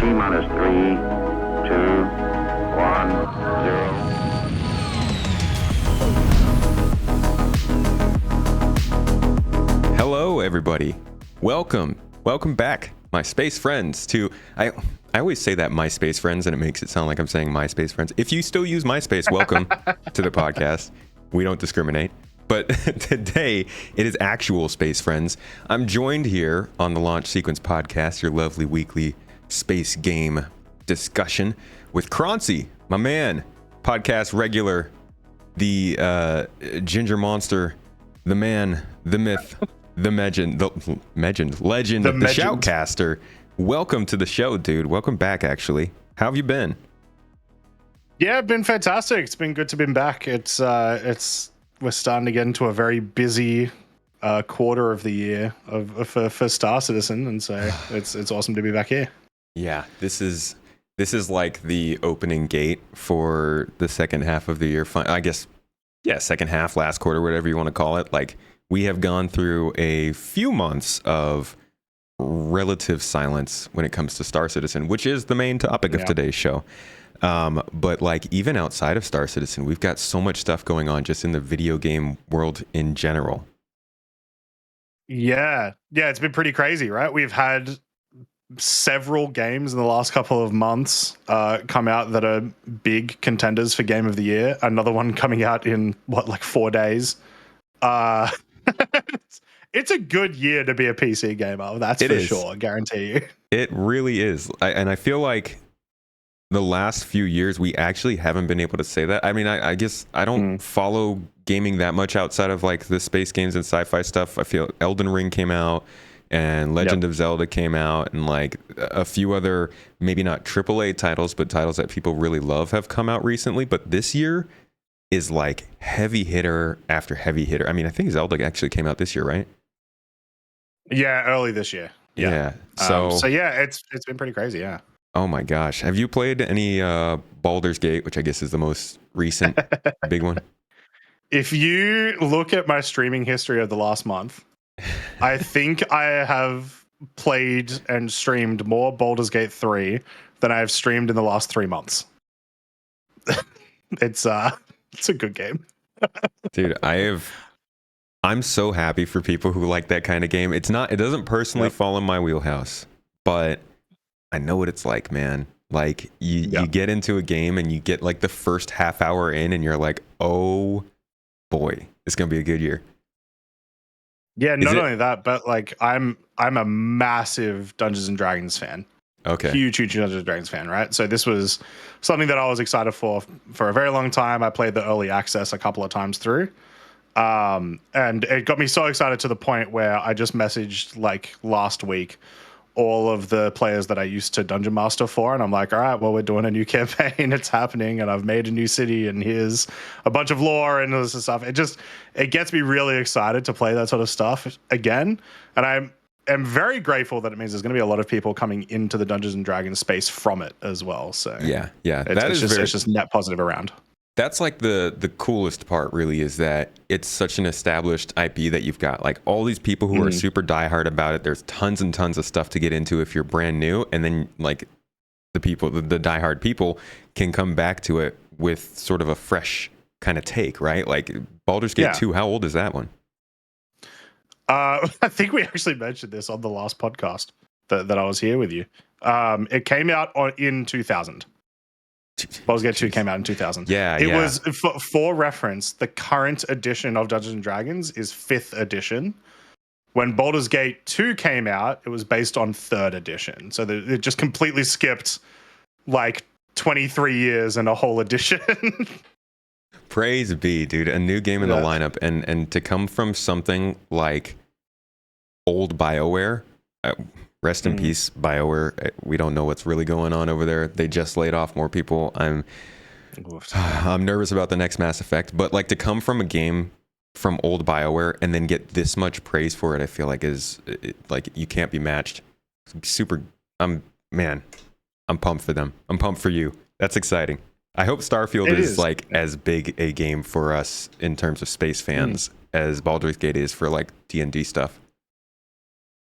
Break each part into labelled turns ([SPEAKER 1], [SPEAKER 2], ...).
[SPEAKER 1] T-minus 3, 2, 1, 0.
[SPEAKER 2] Hello, everybody. Welcome back, my space friends. I always say that my space friends, and it makes it sound like I'm saying my space friends. If you still use MySpace, welcome to the podcast. We don't discriminate. But today, it is actual space friends. I'm joined here on the Launch Sequence podcast, your lovely weekly space game discussion, with Croncy, my man, podcast regular, the ginger monster, the man, the myth, the legend, the shoutcaster. Welcome to the show, dude. Welcome back, actually. How have you been?
[SPEAKER 3] Yeah, it's been fantastic. It's been good to be back. We're starting to get into a very busy quarter of the year for Star Citizen, and so it's awesome to be back here.
[SPEAKER 2] Yeah, this is like the opening gate for the second half of the year. I guess, yeah, second half, last quarter, whatever you want to call it. Like, we have gone through a few months of relative silence when it comes to Star Citizen, which is the main topic of today's show. But like, even outside of Star Citizen, we've got so much stuff going on just in the video game world in general.
[SPEAKER 3] Yeah, it's been pretty crazy, right? We've had several games in the last couple of months come out that are big contenders for Game of the Year. Another one coming out in 4 days. It's a good year to be a PC gamer. That's for sure. I guarantee you.
[SPEAKER 2] It really is. And I feel like the last few years, we actually haven't been able to say that. I mean, I guess I don't follow gaming that much outside of like the space games and sci-fi stuff. I feel Elden Ring came out and Legend of Zelda came out, and like a few other, maybe not AAA titles, but titles that people really love have come out recently. But this year is like heavy hitter after heavy hitter. I mean, I think Zelda actually came out this year, right?
[SPEAKER 3] Yeah, early this year.
[SPEAKER 2] Yeah.
[SPEAKER 3] So yeah, it's been pretty crazy. Yeah.
[SPEAKER 2] Oh my gosh. Have you played any Baldur's Gate, which I guess is the most recent big one?
[SPEAKER 3] If you look at my streaming history of the last month, I think I have played and streamed more Baldur's Gate 3 than I have streamed in the last 3 months. It's a good game.
[SPEAKER 2] Dude, I'm so happy for people who like that kind of game. It doesn't personally fall in my wheelhouse, but I know what it's like, man. Like you get into a game and you get like the first half hour in and you're like, oh boy, it's going to be a good year.
[SPEAKER 3] Yeah, not only that, but like I'm a massive Dungeons and Dragons fan.
[SPEAKER 2] Okay.
[SPEAKER 3] Huge Dungeons and Dragons fan, right? So this was something that I was excited for a very long time. I played the early access a couple of times through. And it got me so excited to the point where I just messaged like last week all of the players that I used to Dungeon Master for, and I'm like, all right, well, we're doing a new campaign, it's happening, and I've made a new city, and here's a bunch of lore and all this stuff. It gets me really excited to play that sort of stuff again, and I'm very grateful that it means there's going to be a lot of people coming into the Dungeons and Dragons space from it as well. So
[SPEAKER 2] yeah,
[SPEAKER 3] it's just net positive around.
[SPEAKER 2] That's like the coolest part, really, is that it's such an established IP that you've got like all these people who are super diehard about it. There's tons and tons of stuff to get into if you're brand new, and then like the diehard people can come back to it with sort of a fresh kind of take, right? Like Baldur's Gate 2, how old is that one?
[SPEAKER 3] I think we actually mentioned this on the last podcast that I was here with you. It came out in 2000. Baldur's Gate 2 came out in 2000. It was, for reference, the current edition of Dungeons & Dragons is 5th edition. When Baldur's Gate 2 came out, it was based on 3rd edition. So it just completely skipped like 23 years and a whole edition.
[SPEAKER 2] Praise be, dude. A new game in the lineup. And to come from something like old BioWare, rest in peace, BioWare. We don't know what's really going on over there. They just laid off more people. I'm nervous about the next Mass Effect, but like to come from a game from old BioWare and then get this much praise for it, I feel like like you can't be matched. Super. I'm pumped for them. I'm pumped for you. That's exciting. I hope Starfield is like as big a game for us in terms of space fans as Baldur's Gate is for like D&D stuff.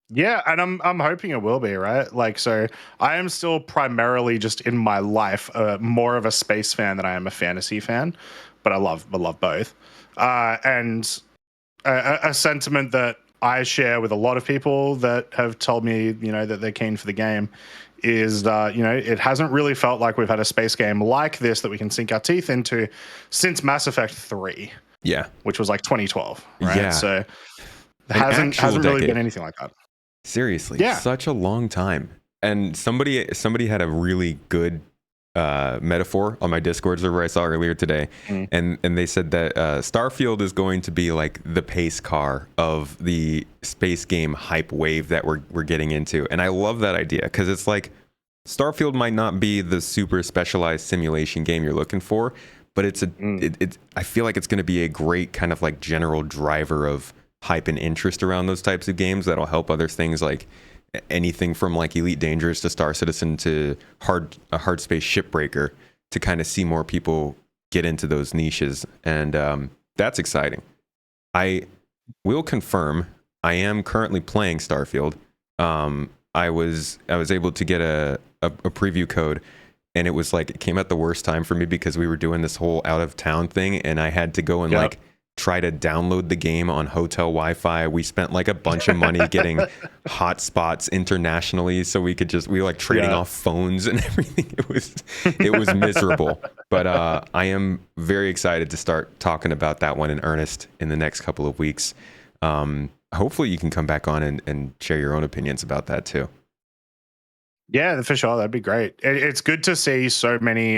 [SPEAKER 3] Yeah, and I'm hoping it will be, right? Like, so I am still primarily just in my life more of a space fan than I am a fantasy fan, but I love both. And a sentiment that I share with a lot of people that have told me, that they're keen for the game is that, it hasn't really felt like we've had a space game like this that we can sink our teeth into since Mass Effect 3,
[SPEAKER 2] Yeah.
[SPEAKER 3] which was like 2012, right?
[SPEAKER 2] Yeah.
[SPEAKER 3] So
[SPEAKER 2] An
[SPEAKER 3] hasn't
[SPEAKER 2] actual
[SPEAKER 3] hasn't really been
[SPEAKER 2] decade.
[SPEAKER 3] anything like that.
[SPEAKER 2] Seriously,
[SPEAKER 3] Yeah.
[SPEAKER 2] such a long time. And somebody had a really good metaphor on my Discord server I saw earlier today, and they said that Starfield is going to be like the pace car of the space game hype wave that we're getting into. And I love that idea because it's like Starfield might not be the super specialized simulation game you're looking for, but I feel like it's going to be a great kind of like general driver of hype and interest around those types of games that'll help other things like anything from like Elite Dangerous to Star Citizen to hard space Shipbreaker to kind of see more people get into those niches, and that's exciting. I will confirm I am currently playing Starfield. I was able to get a preview code, and it came at the worst time for me because we were doing this whole out of town thing, and I had to go and like try to download the game on hotel Wi-Fi. We spent like a bunch of money getting hotspots internationally so we were like trading off phones and everything. It was miserable. But I am very excited to start talking about that one in earnest in the next couple of weeks. Hopefully you can come back on and share your own opinions about that too.
[SPEAKER 3] Yeah, for sure. That'd be great. It's good to see so many,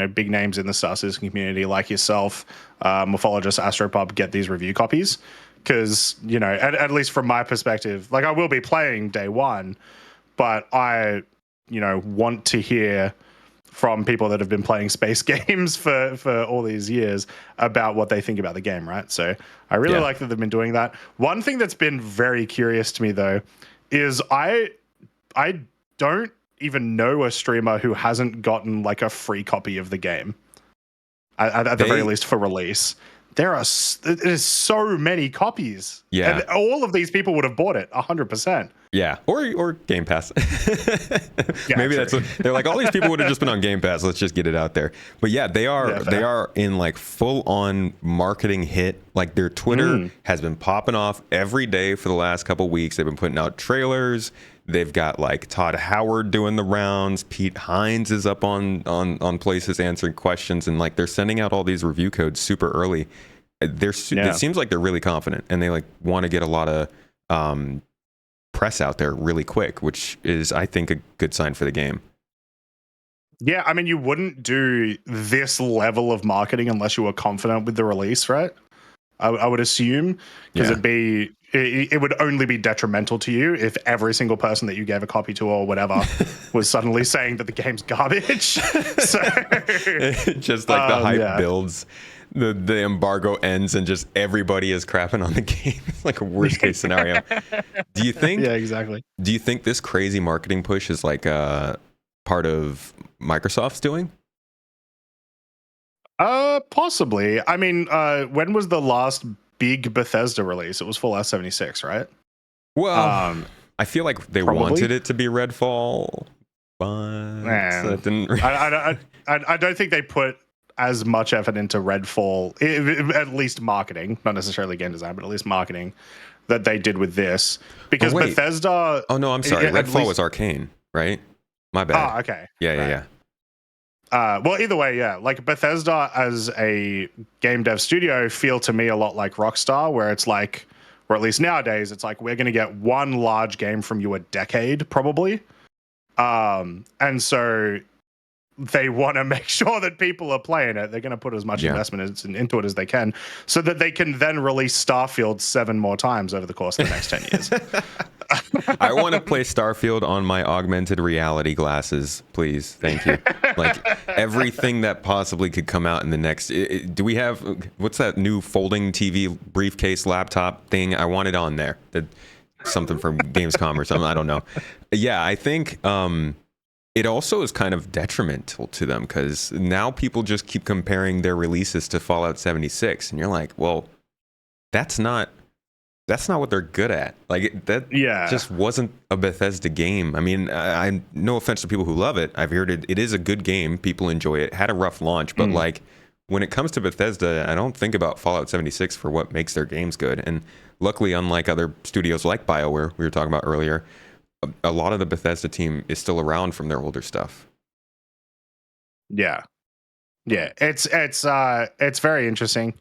[SPEAKER 3] big names in the Star Citizen community like yourself, Morphologist, Astropub, get these review copies. Because, at least from my perspective, like I will be playing day one, but I, want to hear from people that have been playing space games for all these years about what they think about the game, right? So I really like that they've been doing that. One thing that's been very curious to me, though, is I don't even know a streamer who hasn't gotten like a free copy of the game at the very least for release. There's so many copies.
[SPEAKER 2] Yeah.
[SPEAKER 3] And all of these people would have bought it 100%.
[SPEAKER 2] Yeah. Or Game Pass. Maybe
[SPEAKER 3] true.
[SPEAKER 2] that's what they're like. All these people would have just been on Game Pass. Let's just get it out there. But yeah, they are in like full on marketing hit. Like their Twitter has been popping off every day for the last couple weeks. They've been putting out trailers. They've got like Todd Howard doing the rounds. Pete Hines is up on places answering questions, and like they're sending out all these review codes super early. It seems like they're really confident, and they like want to get a lot of press out there really quick, which is, I think, a good sign for the game.
[SPEAKER 3] Yeah, I mean, you wouldn't do this level of marketing unless you were confident with the release, right? I would assume, because it would only be detrimental to you if every single person that you gave a copy to or whatever was suddenly saying that the game's garbage. So
[SPEAKER 2] just like the hype builds, the embargo ends, and just everybody is crapping on the game. It's like a worst case scenario. Do you think?
[SPEAKER 3] Yeah, exactly.
[SPEAKER 2] Do you think this crazy marketing push is like part of Microsoft's doing?
[SPEAKER 3] Possibly. I mean, when was the last big Bethesda release? It was Fallout 76, right?
[SPEAKER 2] Well, I feel like they wanted it to be Redfall, but that didn't.
[SPEAKER 3] I don't think they put as much effort into Redfall, at least marketing, not necessarily game design, but at least marketing, that they did with this. Because Bethesda.
[SPEAKER 2] Oh no, I'm sorry. Redfall was Arcane, right? My bad.
[SPEAKER 3] Oh, okay.
[SPEAKER 2] Yeah.
[SPEAKER 3] Well, either way, yeah. Like Bethesda as a game dev studio feel to me a lot like Rockstar, where it's like, or at least nowadays, it's like we're going to get one large game from you a decade, probably. And so they want to make sure that people are playing it. They're going to put as much investment into it as they can so that they can then release Starfield 7 more times over the course of the next 10 years.
[SPEAKER 2] I want to play Starfield on my augmented reality glasses, please. Thank you. Like everything that possibly could come out in the next. Do we have what's that new folding TV briefcase laptop thing? I want it on there. Something from Gamescom or something. I don't know. Yeah, I think it also is kind of detrimental to them because now people just keep comparing their releases to Fallout 76, and you're like, well, that's not that's not what they're good at. Like that just wasn't a Bethesda game. I mean, I no offense to people who love it. I've heard it is a good game. People enjoy it. Had a rough launch, but like when it comes to Bethesda, I don't think about Fallout 76 for what makes their games good. And luckily, unlike other studios like BioWare we were talking about earlier, a lot of the Bethesda team is still around from their older stuff.
[SPEAKER 3] Yeah. It's very interesting.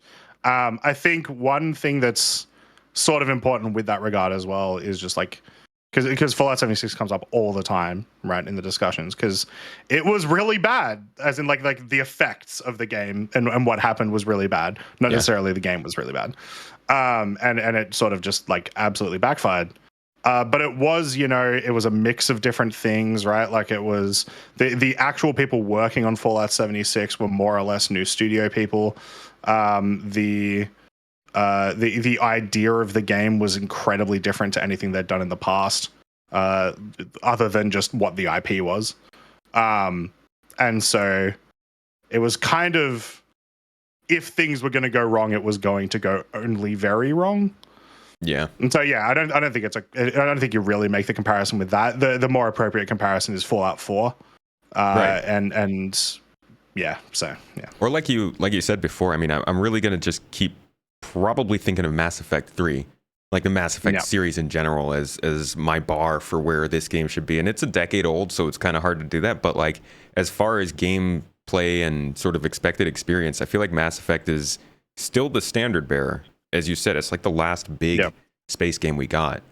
[SPEAKER 3] I think one thing that's sort of important with that regard as well is just like because Fallout 76 comes up all the time, right, in the discussions, because it was really bad, as in like the effects of the game and what happened was really bad. Not necessarily the game was really bad. And it sort of just like absolutely backfired. But it was, it was a mix of different things, right? Like it was the actual people working on Fallout 76 were more or less new studio people. The idea of the game was incredibly different to anything they'd done in the past, other than just what the IP was. And so it was kind of, if things were going to go wrong, it was going to go only very wrong.
[SPEAKER 2] Yeah.
[SPEAKER 3] And so I don't think you really make the comparison with that. The more appropriate comparison is Fallout 4.
[SPEAKER 2] Right.
[SPEAKER 3] And yeah, so yeah.
[SPEAKER 2] Or like you said before, I mean, I'm really going to just keep probably thinking of Mass Effect 3, like the Mass Effect series in general, as my bar for where this game should be. And it's a decade old, so it's kind of hard to do that. But like, as far as gameplay and sort of expected experience, I feel like Mass Effect is still the standard bearer. As you said, it's like the last big space game we got.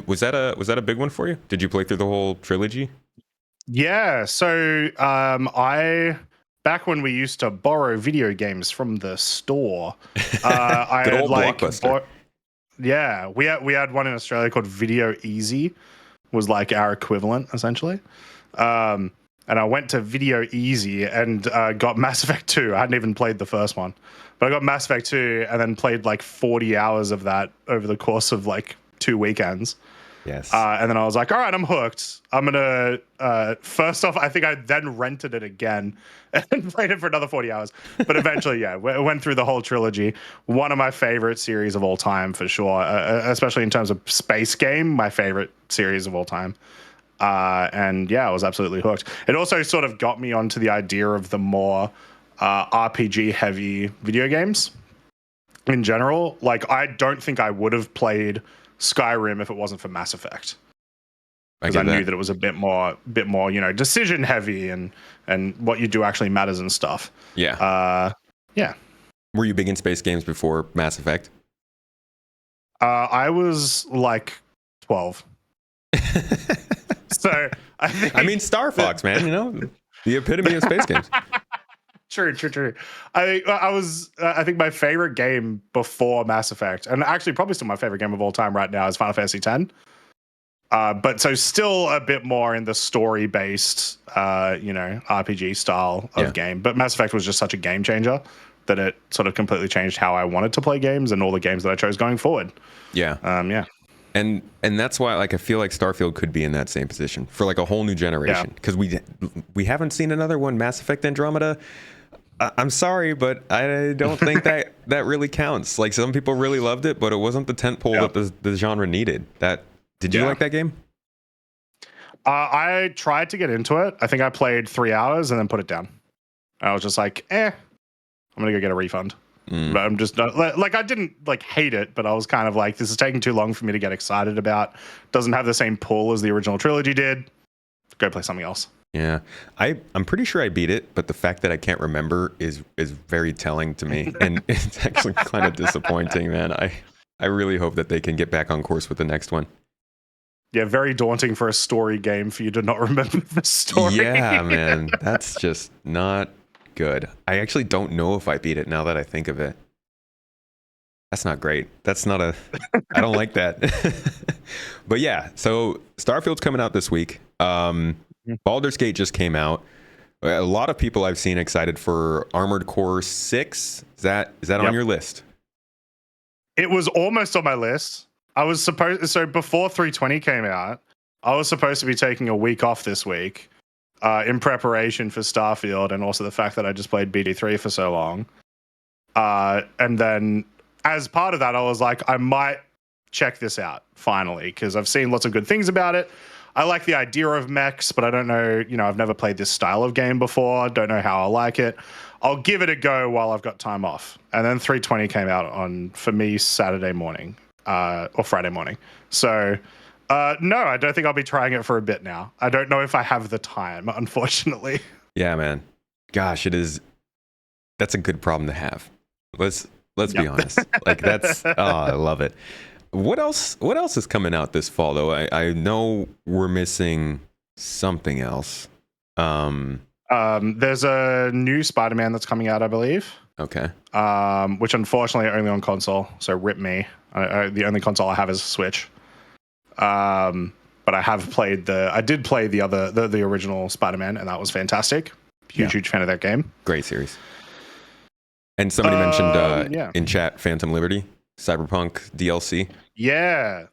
[SPEAKER 2] Was that a big one for you? Did you play through the whole trilogy?
[SPEAKER 3] Yeah. So I, back when we used to borrow video games from the store, I
[SPEAKER 2] Good
[SPEAKER 3] had
[SPEAKER 2] old
[SPEAKER 3] like
[SPEAKER 2] Blockbuster.
[SPEAKER 3] we had one in Australia called Video Easy, was like our equivalent essentially. And I went to Video Easy and got Mass Effect 2. I hadn't even played the first one, but I got Mass Effect 2 and then played like 40 hours of that over the course of like 2 weekends.
[SPEAKER 2] Yes.
[SPEAKER 3] And then I was like, all right, I'm hooked. I'm going to, first off, I think I then rented it again and played it for another 40 hours. But eventually, went through the whole trilogy. One of my favorite series of all time, for sure, especially in terms of space game, my favorite series of all time. And I was absolutely hooked. It also sort of got me onto the idea of the more RPG heavy video games in general. Like, I don't think I would have played Skyrim if it wasn't for Mass Effect, because I knew that it was a bit more, decision heavy and what you do actually matters and stuff.
[SPEAKER 2] Yeah.
[SPEAKER 3] Yeah.
[SPEAKER 2] Were you big in space games before Mass Effect?
[SPEAKER 3] I was like 12. So I mean,
[SPEAKER 2] Star Fox, man, the epitome of space games.
[SPEAKER 3] True. I think my favorite game before Mass Effect, and actually probably still my favorite game of all time right now, is Final Fantasy X. But so still a bit more in the story-based, RPG style of game. But Mass Effect was just such a game changer that it sort of completely changed how I wanted to play games and all the games that I chose going forward.
[SPEAKER 2] Yeah. And that's why, like, I feel like Starfield could be in that same position for like a whole new generation, because we haven't seen another one. Mass Effect Andromeda, I'm sorry, but I don't think that really counts. Like, some people really loved it, but it wasn't the tentpole that the genre needed. Did you like that game?
[SPEAKER 3] I tried to get into it. I think I played 3 hours and then put it down. I was just like, I'm gonna go get a refund. But I'm just not, like, I didn't like hate it, but I was kind of like, this is taking too long for me to get excited about. Doesn't have the same pull as the original trilogy did. Go play something else.
[SPEAKER 2] Yeah, I'm pretty sure I beat it, but the fact that I can't remember is very telling to me, and it's actually kind of disappointing, man. I really hope that they can get back on course with the next one.
[SPEAKER 3] Yeah, very daunting for a story game for you to not remember the story.
[SPEAKER 2] Yeah, man, that's just not good. I actually don't know if I beat it now that I think of it. That's not great. I don't like that. But yeah, so Starfield's coming out this week. Baldur's Gate just came out. A lot of people I've seen excited for Armored Core 6. Is that on your list?
[SPEAKER 3] It was almost on my list. Before 320 came out, I was supposed to be taking a week off this week in preparation for Starfield, and also the fact that I just played BD3 for so long. And then as part of that, I was like, I might check this out finally, because I've seen lots of good things about it. I like the idea of mechs, but I don't know, I've never played this style of game before. Don't know how I like it. I'll give it a go while I've got time off. And then 320 came out on, for me, Saturday morning or Friday morning. So, no, I don't think I'll be trying it for a bit now. I don't know if I have the time, unfortunately.
[SPEAKER 2] Yeah, man. Gosh, that's a good problem to have. Let's be honest. Like I love it. What else is coming out this fall though? I know we're missing something else.
[SPEAKER 3] There's a new Spider-Man that's coming out, I believe.
[SPEAKER 2] Okay.
[SPEAKER 3] Which unfortunately only on console, so rip me. The only console I have is Switch. But I did play the original Spider-Man, and that was fantastic. Huge fan of that game.
[SPEAKER 2] Great series. And somebody mentioned in chat Phantom Liberty, Cyberpunk DLC.
[SPEAKER 3] Yeah.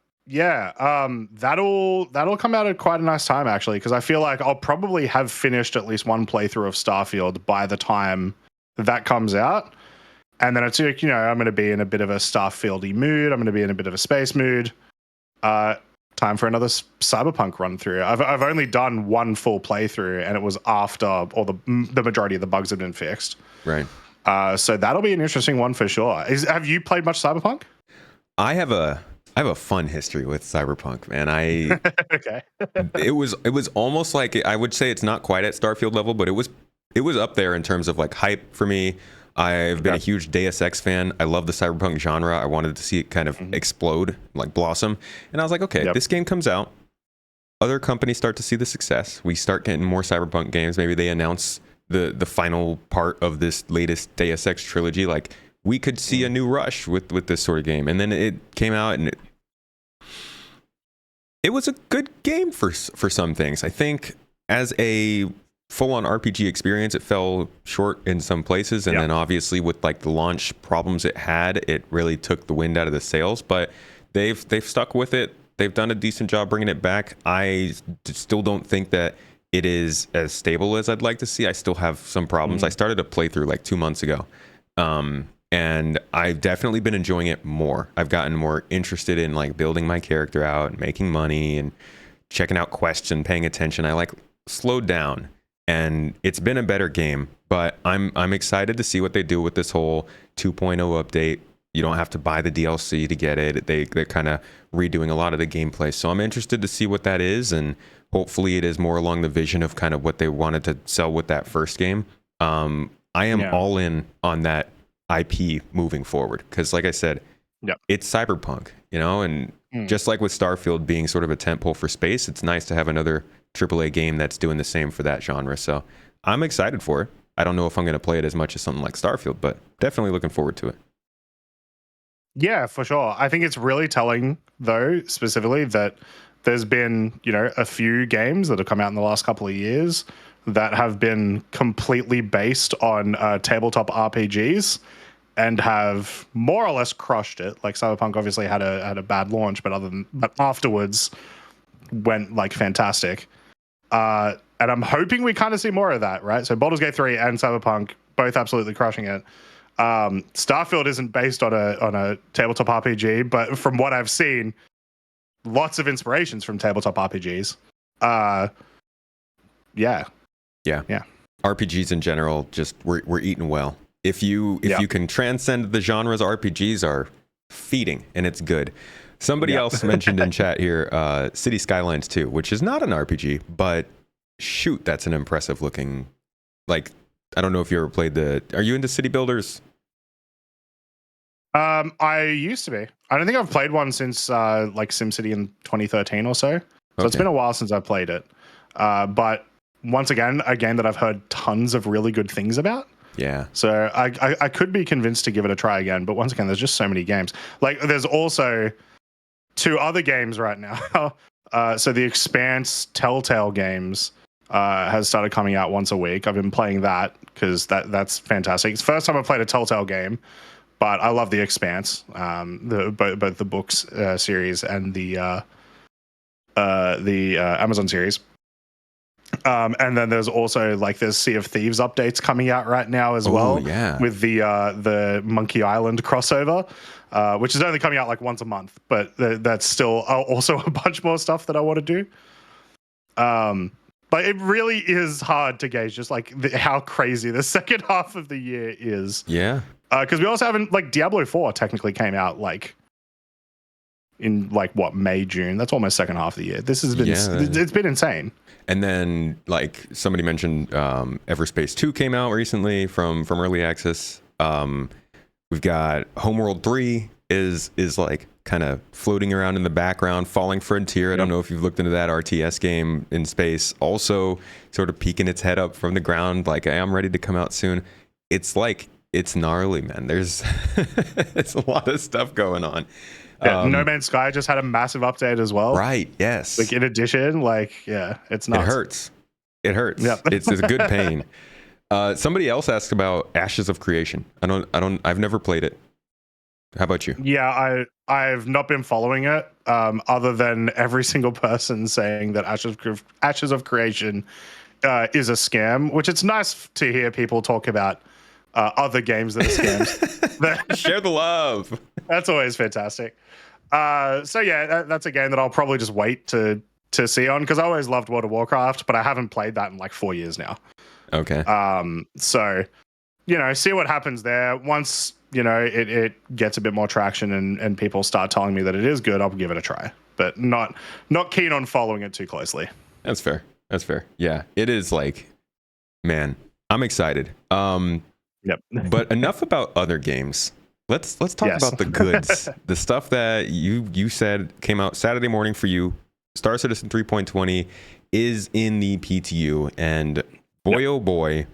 [SPEAKER 3] That'll come out at quite a nice time, actually, because I feel like I'll probably have finished at least one playthrough of Starfield by the time that comes out. And then it's like, I'm going to be in a bit of a Starfield-y mood. I'm going to be in a bit of a space mood. Time for another Cyberpunk run through. I've only done one full playthrough, and it was after all the majority of the bugs had been fixed.
[SPEAKER 2] Right.
[SPEAKER 3] So that'll be an interesting one for sure. Have you played much Cyberpunk?
[SPEAKER 2] I have a fun history with Cyberpunk, man.
[SPEAKER 3] Okay.
[SPEAKER 2] it was almost like, I would say it's not quite at Starfield level, but it was up there in terms of like hype for me. I've been a huge Deus Ex fan. I love the Cyberpunk genre. I wanted to see it kind of explode, like blossom. And I was like, okay, this game comes out. Other companies start to see the success. We start getting more Cyberpunk games. Maybe they announce the final part of this latest Deus Ex trilogy. Like, we could see a new rush with this sort of game. And then it came out, and it was a good game for some things. I think as a full-on RPG experience, it fell short in some places, and then obviously with like the launch problems it had, it really took the wind out of the sails. But they've stuck with it. They've done a decent job bringing it back. I still don't think that it is as stable as I'd like to see. I still have some problems. I started a playthrough like 2 months ago, and I've definitely been enjoying it more. I've gotten more interested in like building my character out and making money and checking out quests and paying attention. I like slowed down. And it's been a better game, but I'm excited to see what they do with this whole 2.0 update. You don't have to buy the DLC to get it. They're kind of redoing a lot of the gameplay. So I'm interested to see what that is, and hopefully it is more along the vision of kind of what they wanted to sell with that first game. I am all in on that IP moving forward, because like I said, it's Cyberpunk, and just like with Starfield being sort of a tentpole for space, it's nice to have another AAA game that's doing the same for that genre. So I'm excited for it. I don't know if I'm going to play it as much as something like Starfield, but definitely looking forward to it.
[SPEAKER 3] Yeah, for sure. I think it's really telling, though, specifically that there's been, a few games that have come out in the last couple of years that have been completely based on tabletop RPGs and have more or less crushed it. Like Cyberpunk obviously had a bad launch, but afterwards went like fantastic. And I'm hoping we kind of see more of that, right? So Baldur's Gate 3 and Cyberpunk both absolutely crushing it. Starfield isn't based on a tabletop RPG, but from what I've seen, lots of inspirations from tabletop RPGs. Yeah.
[SPEAKER 2] RPGs in general, just we're eating well. If you can transcend the genres, RPGs are feeding, and it's good. Somebody else mentioned in chat here, City Skylines 2, which is not an RPG, but shoot, that's an impressive looking. Like, I don't know if you ever played are you into city builders?
[SPEAKER 3] I used to be. I don't think I've played one since like SimCity in 2013 or so. So it's been a while since I played it. But once again, a game that I've heard tons of really good things about.
[SPEAKER 2] Yeah.
[SPEAKER 3] So I could be convinced to give it a try again. But once again, there's just so many games. Like, there's also 2 other games right now. So the Expanse Telltale games has started coming out once a week. I've been playing that because that's fantastic. It's the first time I've played a Telltale game, but I love the Expanse, both the books series and the Amazon series. And then there's also like there's Sea of Thieves updates coming out right now as well.
[SPEAKER 2] Yeah.
[SPEAKER 3] With the Monkey Island crossover, which is only coming out like once a month, but that's still also a bunch more stuff that I want to do. But it really is hard to gauge just like how crazy the second half of the year is.
[SPEAKER 2] Yeah.
[SPEAKER 3] Because we also haven't like Diablo 4 technically came out like in like what May, June. That's almost second half of the year. This has been it's been insane.
[SPEAKER 2] And then like somebody mentioned Everspace 2 came out recently from early access. We've got Homeworld 3 is like kind of floating around in the background. Falling Frontier, I don't know if you've looked into that RTS game in space, also sort of peeking its head up from the ground like, hey, I'm ready to come out soon. It's like, it's gnarly, man. There's it's a lot of stuff going on.
[SPEAKER 3] Yeah, No Man's Sky just had a massive update as well.
[SPEAKER 2] Right, yes.
[SPEAKER 3] Like in addition, like, yeah, it's nuts.
[SPEAKER 2] It hurts.
[SPEAKER 3] Yep.
[SPEAKER 2] It's a good pain. Somebody else asked about Ashes of Creation. I've never played it. How about you?
[SPEAKER 3] Yeah, I've not been following it, other than every single person saying that Ashes of Creation is a scam, which it's nice to hear people talk about other games that are scams.
[SPEAKER 2] Share the love.
[SPEAKER 3] That's always fantastic. So yeah, that's a game that I'll probably just wait to see on, because I always loved World of Warcraft, but I haven't played that in like 4 years now.
[SPEAKER 2] Okay.
[SPEAKER 3] So, see what happens there. Once, it gets a bit more traction and people start telling me that it is good, I'll give it a try. But not keen on following it too closely.
[SPEAKER 2] That's fair. Yeah, it is like, man, I'm excited.
[SPEAKER 3] Yep.
[SPEAKER 2] But enough about other games. Let's talk about the goods. The stuff that you said came out Saturday morning for you. Star Citizen 3.20 is in the PTU, and boy, oh boy,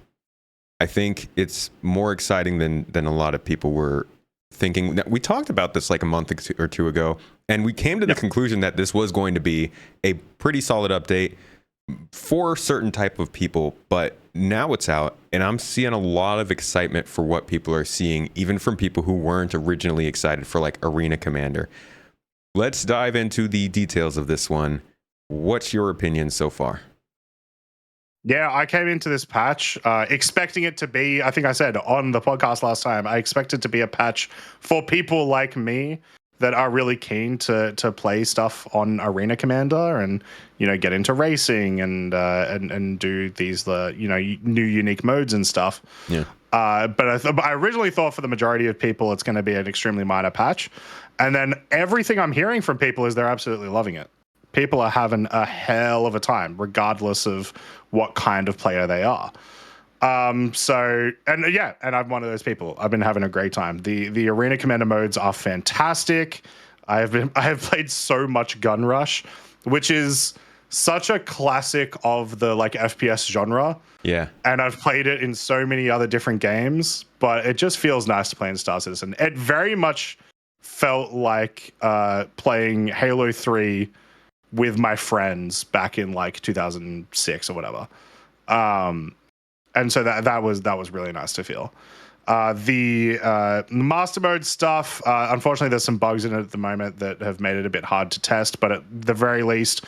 [SPEAKER 2] I think it's more exciting than a lot of people were thinking. We talked about this like a month or two ago, and we came to the conclusion that this was going to be a pretty solid update for a certain type of people, but now it's out, and I'm seeing a lot of excitement for what people are seeing, even from people who weren't originally excited for like Arena Commander. Let's dive into the details of this one. What's your opinion so far?
[SPEAKER 3] Yeah, I came into this patch expecting it to be, I think I said on the podcast last time, I expected to be a patch for people like me that are really keen to play stuff on Arena Commander and, get into racing and do these, new unique modes and stuff.
[SPEAKER 2] Yeah.
[SPEAKER 3] But I originally thought for the majority of people, it's going to be an extremely minor patch. And then everything I'm hearing from people is they're absolutely loving it. People are having a hell of a time, regardless of what kind of player they are. And I'm one of those people. I've been having a great time. The Arena Commander modes are fantastic. I have played so much Gun Rush, which is such a classic of the like FPS genre.
[SPEAKER 2] Yeah.
[SPEAKER 3] And I've played it in so many other different games, but it just feels nice to play in Star Citizen. It very much felt like playing Halo 3 with my friends back in like 2006 or whatever. And so that was really nice to feel. The master mode stuff, unfortunately, there's some bugs in it at the moment that have made it a bit hard to test. But at the very least,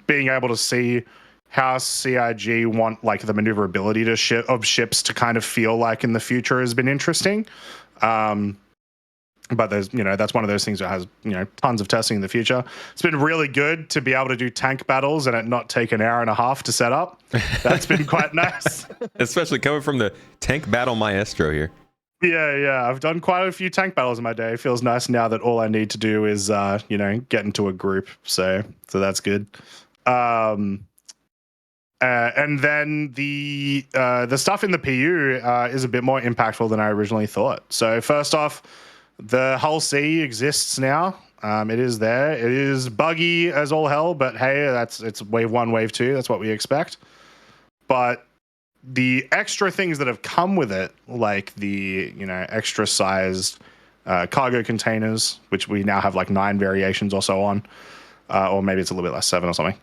[SPEAKER 3] being able to see how CIG want like the maneuverability of ships to kind of feel like in the future has been interesting. But there's, that's one of those things that has, tons of testing in the future. It's been really good to be able to do tank battles and it not take an hour and a half to set up. That's been quite nice.
[SPEAKER 2] Especially coming from the tank battle maestro here.
[SPEAKER 3] Yeah. I've done quite a few tank battles in my day. It feels nice now that all I need to do is, get into a group. So that's good. And then the stuff in the PU is a bit more impactful than I originally thought. So first off, the Hull C exists now. It is there. It is buggy as all hell, but hey, it's wave 1, wave 2. That's what we expect. But the extra things that have come with it, like the extra sized cargo containers, which we now have like 9 variations or so on, or maybe it's a little bit less, 7 or something,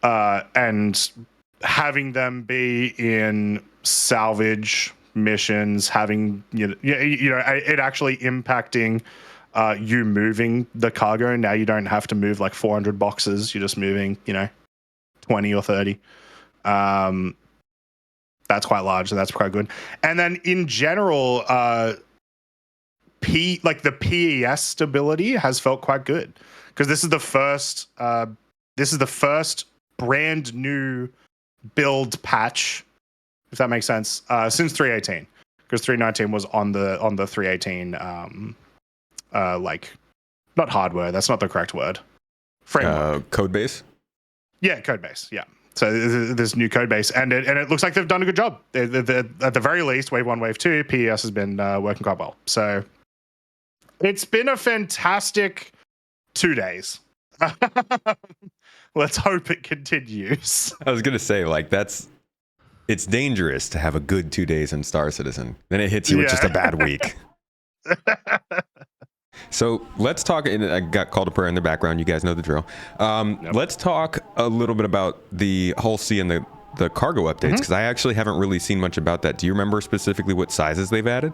[SPEAKER 3] and having them be in salvage missions, having it actually impacting you moving the cargo. Now you don't have to move like 400 boxes, you're just moving 20 or 30. That's quite large, so that's quite good. And then in general, the PES stability has felt quite good because this is the first brand new build patch, if that makes sense, since 3.18, because 3.19 was on the 3.18 like, not hardware, that's not the correct word, framework,
[SPEAKER 2] code base.
[SPEAKER 3] Yeah, code base. Yeah. So this new code base, and it looks like they've done a good job. At the very least, Wave 1, Wave 2, PES has been working quite well. So it's been a fantastic 2 days. Let's hope it continues.
[SPEAKER 2] I was gonna say, like, it's dangerous to have a good 2 days in Star Citizen. Then it hits you with just a bad week. So let's talk. And I got called to prayer in the background. You guys know the drill. Let's talk a little bit about the Hull C and the cargo updates, because I actually haven't really seen much about that. Do you remember specifically what sizes they've added?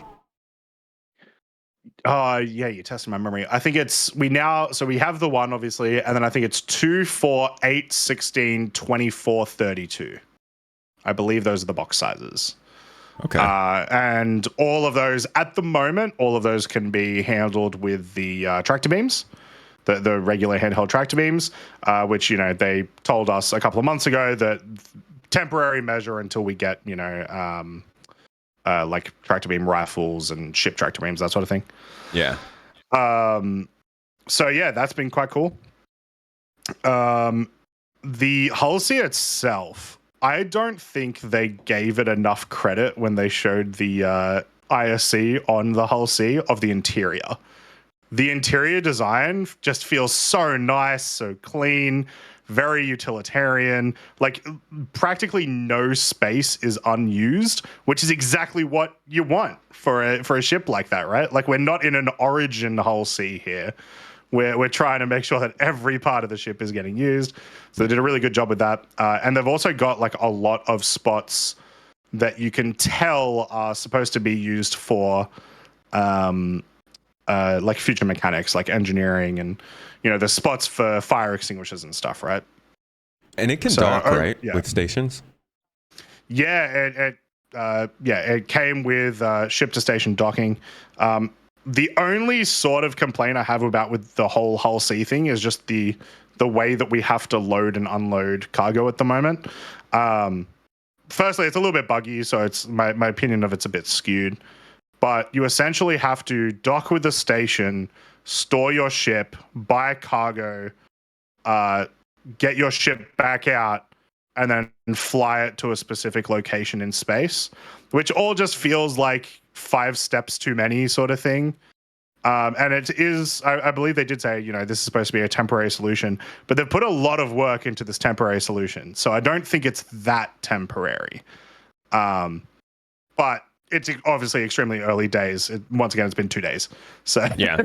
[SPEAKER 3] Yeah, you tested my memory. I think we have the 1, obviously, and then I think it's 2, 4, 8, 16, 24, 32. I believe those are the box sizes.
[SPEAKER 2] Okay.
[SPEAKER 3] And all of those, at the moment, can be handled with the tractor beams, the regular handheld tractor beams, which, they told us a couple of months ago that temporary measure until we get, like tractor beam rifles and ship tractor beams, that sort of thing.
[SPEAKER 2] Yeah.
[SPEAKER 3] So yeah, that's been quite cool. The Hull C itself, I don't think they gave it enough credit when they showed the ISC on the Hull C of the interior. The interior design just feels so nice, so clean, very utilitarian. Like, practically no space is unused, which is exactly what you want for a ship like that, right? Like, we're not in an Origin Hull C here. We're trying to make sure that every part of the ship is getting used. So they did a really good job with that. And they've also got like a lot of spots that you can tell are supposed to be used for like future mechanics, like engineering and, the spots for fire extinguishers and stuff, right?
[SPEAKER 2] And it can dock, right? Yeah. With stations?
[SPEAKER 3] Yeah, it came with ship to station docking. The only sort of complaint I have with the whole Hull C thing is just the way that we have to load and unload cargo at the moment. Firstly, it's a little bit buggy, so it's my opinion of it's a bit skewed. But you essentially have to dock with the station, store your ship, buy cargo, get your ship back out, and then fly it to a specific location in space, which all just feels like 5 steps too many sort of thing. And it is, I believe they did say, this is supposed to be a temporary solution, but they've put a lot of work into this temporary solution. So I don't think it's that temporary. But it's obviously extremely early days. Once again, it's been 2 days. So
[SPEAKER 2] yeah.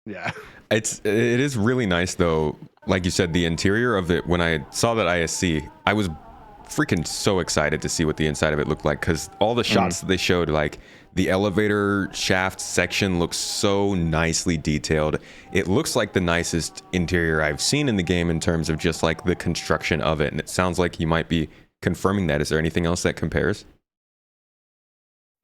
[SPEAKER 3] Yeah.
[SPEAKER 2] It is really nice though. Like you said, the interior of it, when I saw that ISC, I was freaking so excited to see what the inside of it looked like, because all the shots that they showed, like the elevator shaft section looks so nicely detailed. It looks like the nicest interior I've seen in the game in terms of just like the construction of it. And it sounds like you might be confirming that. Is there anything else that compares?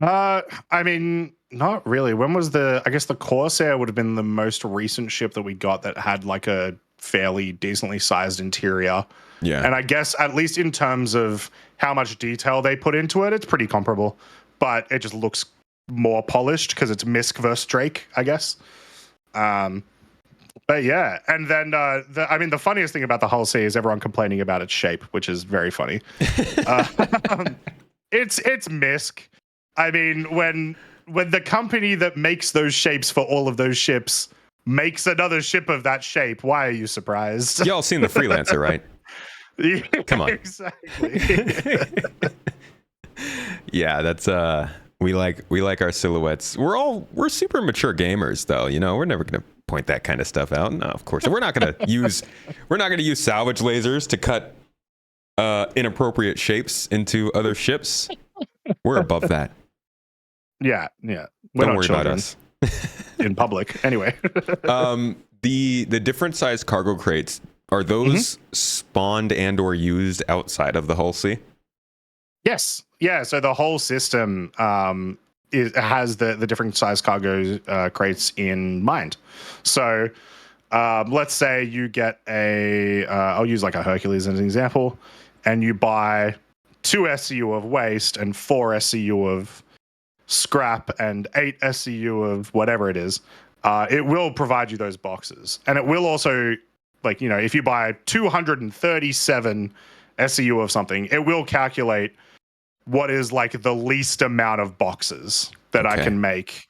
[SPEAKER 3] I mean, not really. When was I guess the Corsair would have been the most recent ship that we got that had like a fairly decently sized interior.
[SPEAKER 2] Yeah.
[SPEAKER 3] And I guess at least in terms of how much detail they put into it, it's pretty comparable. But it just looks more polished because it's Misk versus Drake, I guess. But yeah, and then the funniest thing about the Hull C is everyone complaining about its shape, which is very funny. It's Misk. I mean, when the company that makes those shapes for all of those ships makes another ship of that shape, why are you surprised?
[SPEAKER 2] Y'all seen the Freelancer, right?
[SPEAKER 3] Yeah,
[SPEAKER 2] come on.
[SPEAKER 3] Exactly.
[SPEAKER 2] Yeah, that's we like our silhouettes. We're super mature gamers though, we're never gonna point that kind of stuff out. No, of course. We're not gonna use salvage lasers to cut inappropriate shapes into other ships. We're above that.
[SPEAKER 3] Yeah. We're
[SPEAKER 2] Don't
[SPEAKER 3] not
[SPEAKER 2] worry about us.
[SPEAKER 3] in public. Anyway.
[SPEAKER 2] The different size cargo crates, Are those spawned and or used outside of the hull C?
[SPEAKER 3] Yes. Yeah. So the whole system has the different size cargo crates in mind. So let's say you get I'll use like a Hercules as an example, and you buy 2 SCU of waste and 4 SCU of scrap and 8 SCU of whatever it is. It will provide you those boxes. And it will also, like, you know, if you buy 237 SCU of something, it will calculate what is like the least amount of boxes that I can make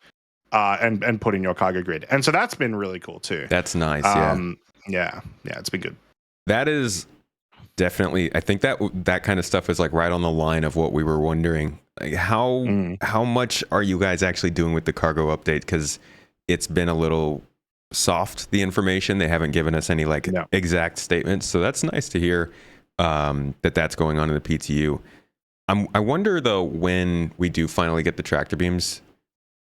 [SPEAKER 3] and put in your cargo grid. And so that's been really cool too.
[SPEAKER 2] That's nice.
[SPEAKER 3] Yeah, it's been good.
[SPEAKER 2] That is definitely, I think that kind of stuff is like right on the line of what we were wondering. Like how much are you guys actually doing with the cargo update? Because it's been a little soft, the information. They haven't given us any exact statements. So that's nice to hear that's going on in the PTU. I wonder though, when we do finally get the tractor beams,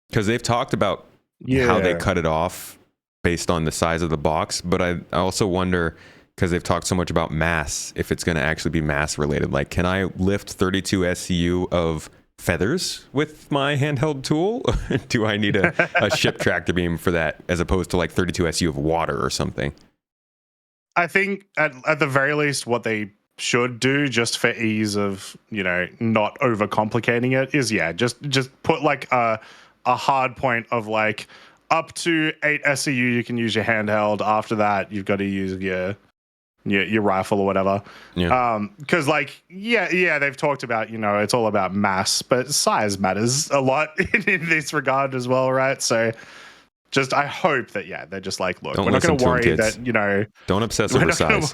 [SPEAKER 2] because they've talked about how they cut it off based on the size of the box. But I also wonder, because they've talked so much about mass, if it's going to actually be mass related. Like, can I lift 32 SCU of feathers with my handheld tool? Do I need a ship tractor beam for that, as opposed to like 32 SCU of water or something?
[SPEAKER 3] I think at the very least, what they should do, just for ease of, you know, not overcomplicating it, is just put like a hard point of like up to 8 SCU you can use your handheld. After that, you've got to use your rifle or whatever. Because they've talked about, you know, it's all about mass, but size matters a lot in this regard as well, right? So just, I hope that they're just like, look, we're not going to worry that, you know,
[SPEAKER 2] don't obsess over size.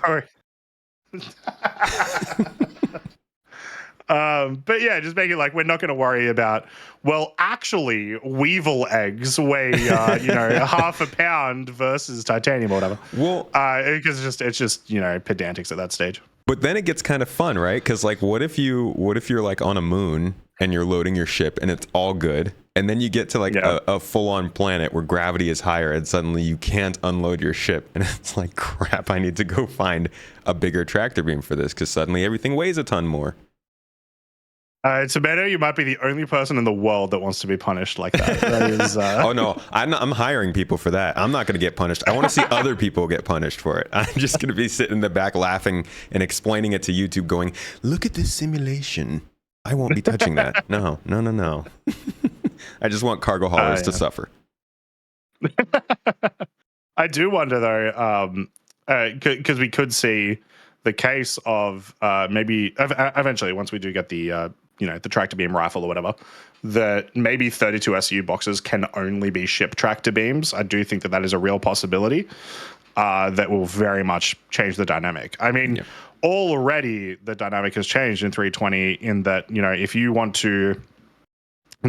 [SPEAKER 3] But yeah, just make it like, we're not going to worry about, well, actually weevil eggs weigh half a pound versus titanium or whatever. Well, because it's just you know, pedantics at that stage.
[SPEAKER 2] But then it gets kind of fun, right? Because like, what if you're like on a moon and you're loading your ship and it's all good, and then you get to like a full-on planet where gravity is higher, and suddenly you can't unload your ship, and it's like, crap, I need to go find a bigger tractor beam for this because suddenly everything weighs a ton more.
[SPEAKER 3] Tomato, you might be the only person in the world that wants to be punished like that. That is,
[SPEAKER 2] Oh no, I'm hiring people for that. I'm not going to get punished. I want to see other people get punished for it. I'm just going to be sitting in the back laughing and explaining it to YouTube, going, "Look at this simulation. I won't be touching that. No." I just want cargo haulers to suffer.
[SPEAKER 3] I do wonder though, because we could see the case of maybe eventually, once we do get the the tractor beam rifle or whatever, that maybe 32 SU boxes can only be ship tractor beams. I do think that is a real possibility that will very much change the dynamic. I mean, already the dynamic has changed in 320 in that, you know, if you want to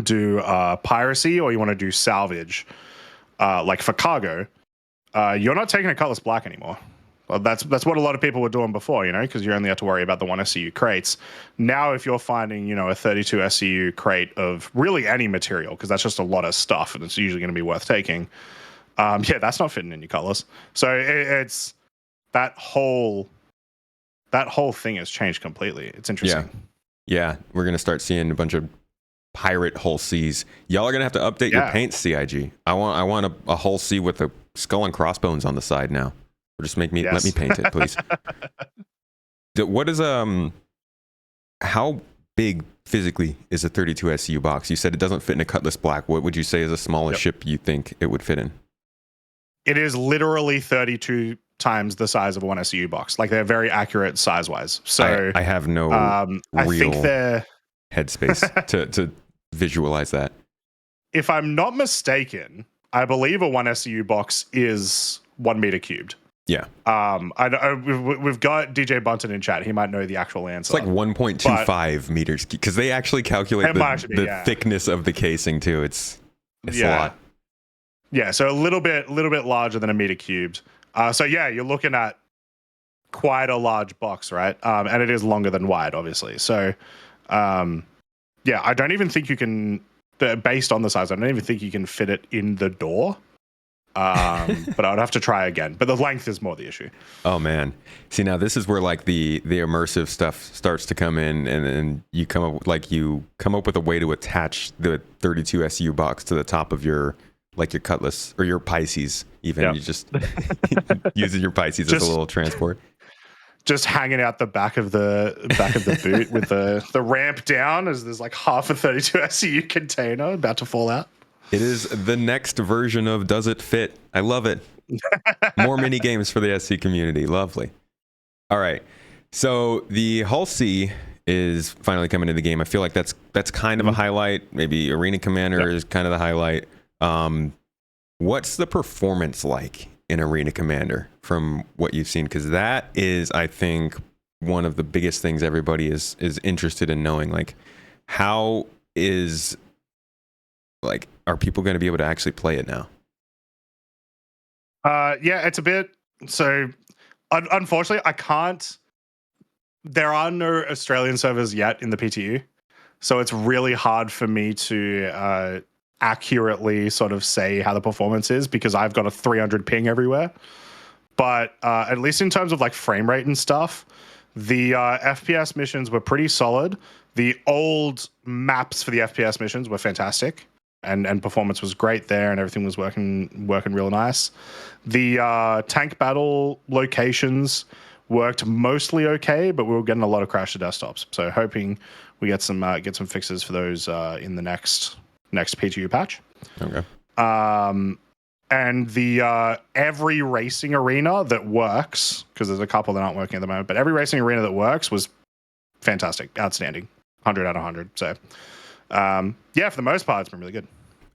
[SPEAKER 3] do piracy or you want to do salvage, like for cargo, you're not taking a Cutlass Black anymore. Well, that's what a lot of people were doing before, you know, because you only have to worry about the 1 SCU crates. Now, if you're finding, you know, a 32 SCU crate of really any material, because that's just a lot of stuff and it's usually going to be worth taking, that's not fitting in your Cutlass. So it's that whole thing has changed completely. It's interesting.
[SPEAKER 2] Yeah, we're going to start seeing a bunch of pirate hull Cs. Y'all are going to have to update your paint, CIG. I want a hull C with a skull and crossbones on the side now. Or just let me paint it, please. What is how big physically is a 32 SCU box? You said it doesn't fit in a Cutlass Black. What would you say is the smallest ship you think it would fit in?
[SPEAKER 3] It is literally 32 times the size of a 1 SCU box. Like, they're very accurate size wise. So
[SPEAKER 2] I have no real headspace to visualize that.
[SPEAKER 3] If I'm not mistaken, I believe a 1 SCU box is 1 meter cubed.
[SPEAKER 2] Yeah.
[SPEAKER 3] We've got DJ Bunton in chat. He might know the actual answer.
[SPEAKER 2] It's like 1.25 meters, because they actually calculate the thickness of the casing too. It's a lot.
[SPEAKER 3] Yeah, so a little bit larger than a meter cubed. So yeah, you're looking at quite a large box, right? And it is longer than wide, obviously. So I don't even think you can, based on the size, I don't even think you can fit it in the door. But I would have to try again. But the length is more the issue.
[SPEAKER 2] Oh man, see now this is where like the immersive stuff starts to come in, and then you come up with a way to attach the 32 SU box to the top of your Cutlass or your Pisces. Even you just using your Pisces as a little transport.
[SPEAKER 3] Just hanging out the back of the boot with the ramp down as there's like half a 32 SU container about to fall out.
[SPEAKER 2] It is the next version of Does It Fit? I love it. More mini games for the SC community. Lovely. All right. So the Hull C is finally coming to the game. I feel like that's kind of a highlight. Maybe Arena Commander is kind of the highlight. What's the performance like in Arena Commander from what you've seen? Because that is, I think, one of the biggest things everybody is interested in knowing. Like, how is, like, are people going to be able to actually play it now?
[SPEAKER 3] Yeah, it's a bit. So, unfortunately, I can't. There are no Australian servers yet in the PTU, so it's really hard for me to accurately sort of say how the performance is because I've got a 300 ping everywhere. But at least in terms of like frame rate and stuff, the FPS missions were pretty solid. The old maps for the FPS missions were fantastic. And performance was great there, and everything was working real nice. The tank battle locations worked mostly okay, but we were getting a lot of crash to desktops. So hoping we get some fixes for those in the next PTU patch.
[SPEAKER 2] Okay.
[SPEAKER 3] And the every racing arena that works, because there's a couple that aren't working at the moment, but every racing arena that works was fantastic, outstanding, 100 out of 100. So yeah, for the most part, it's been really good.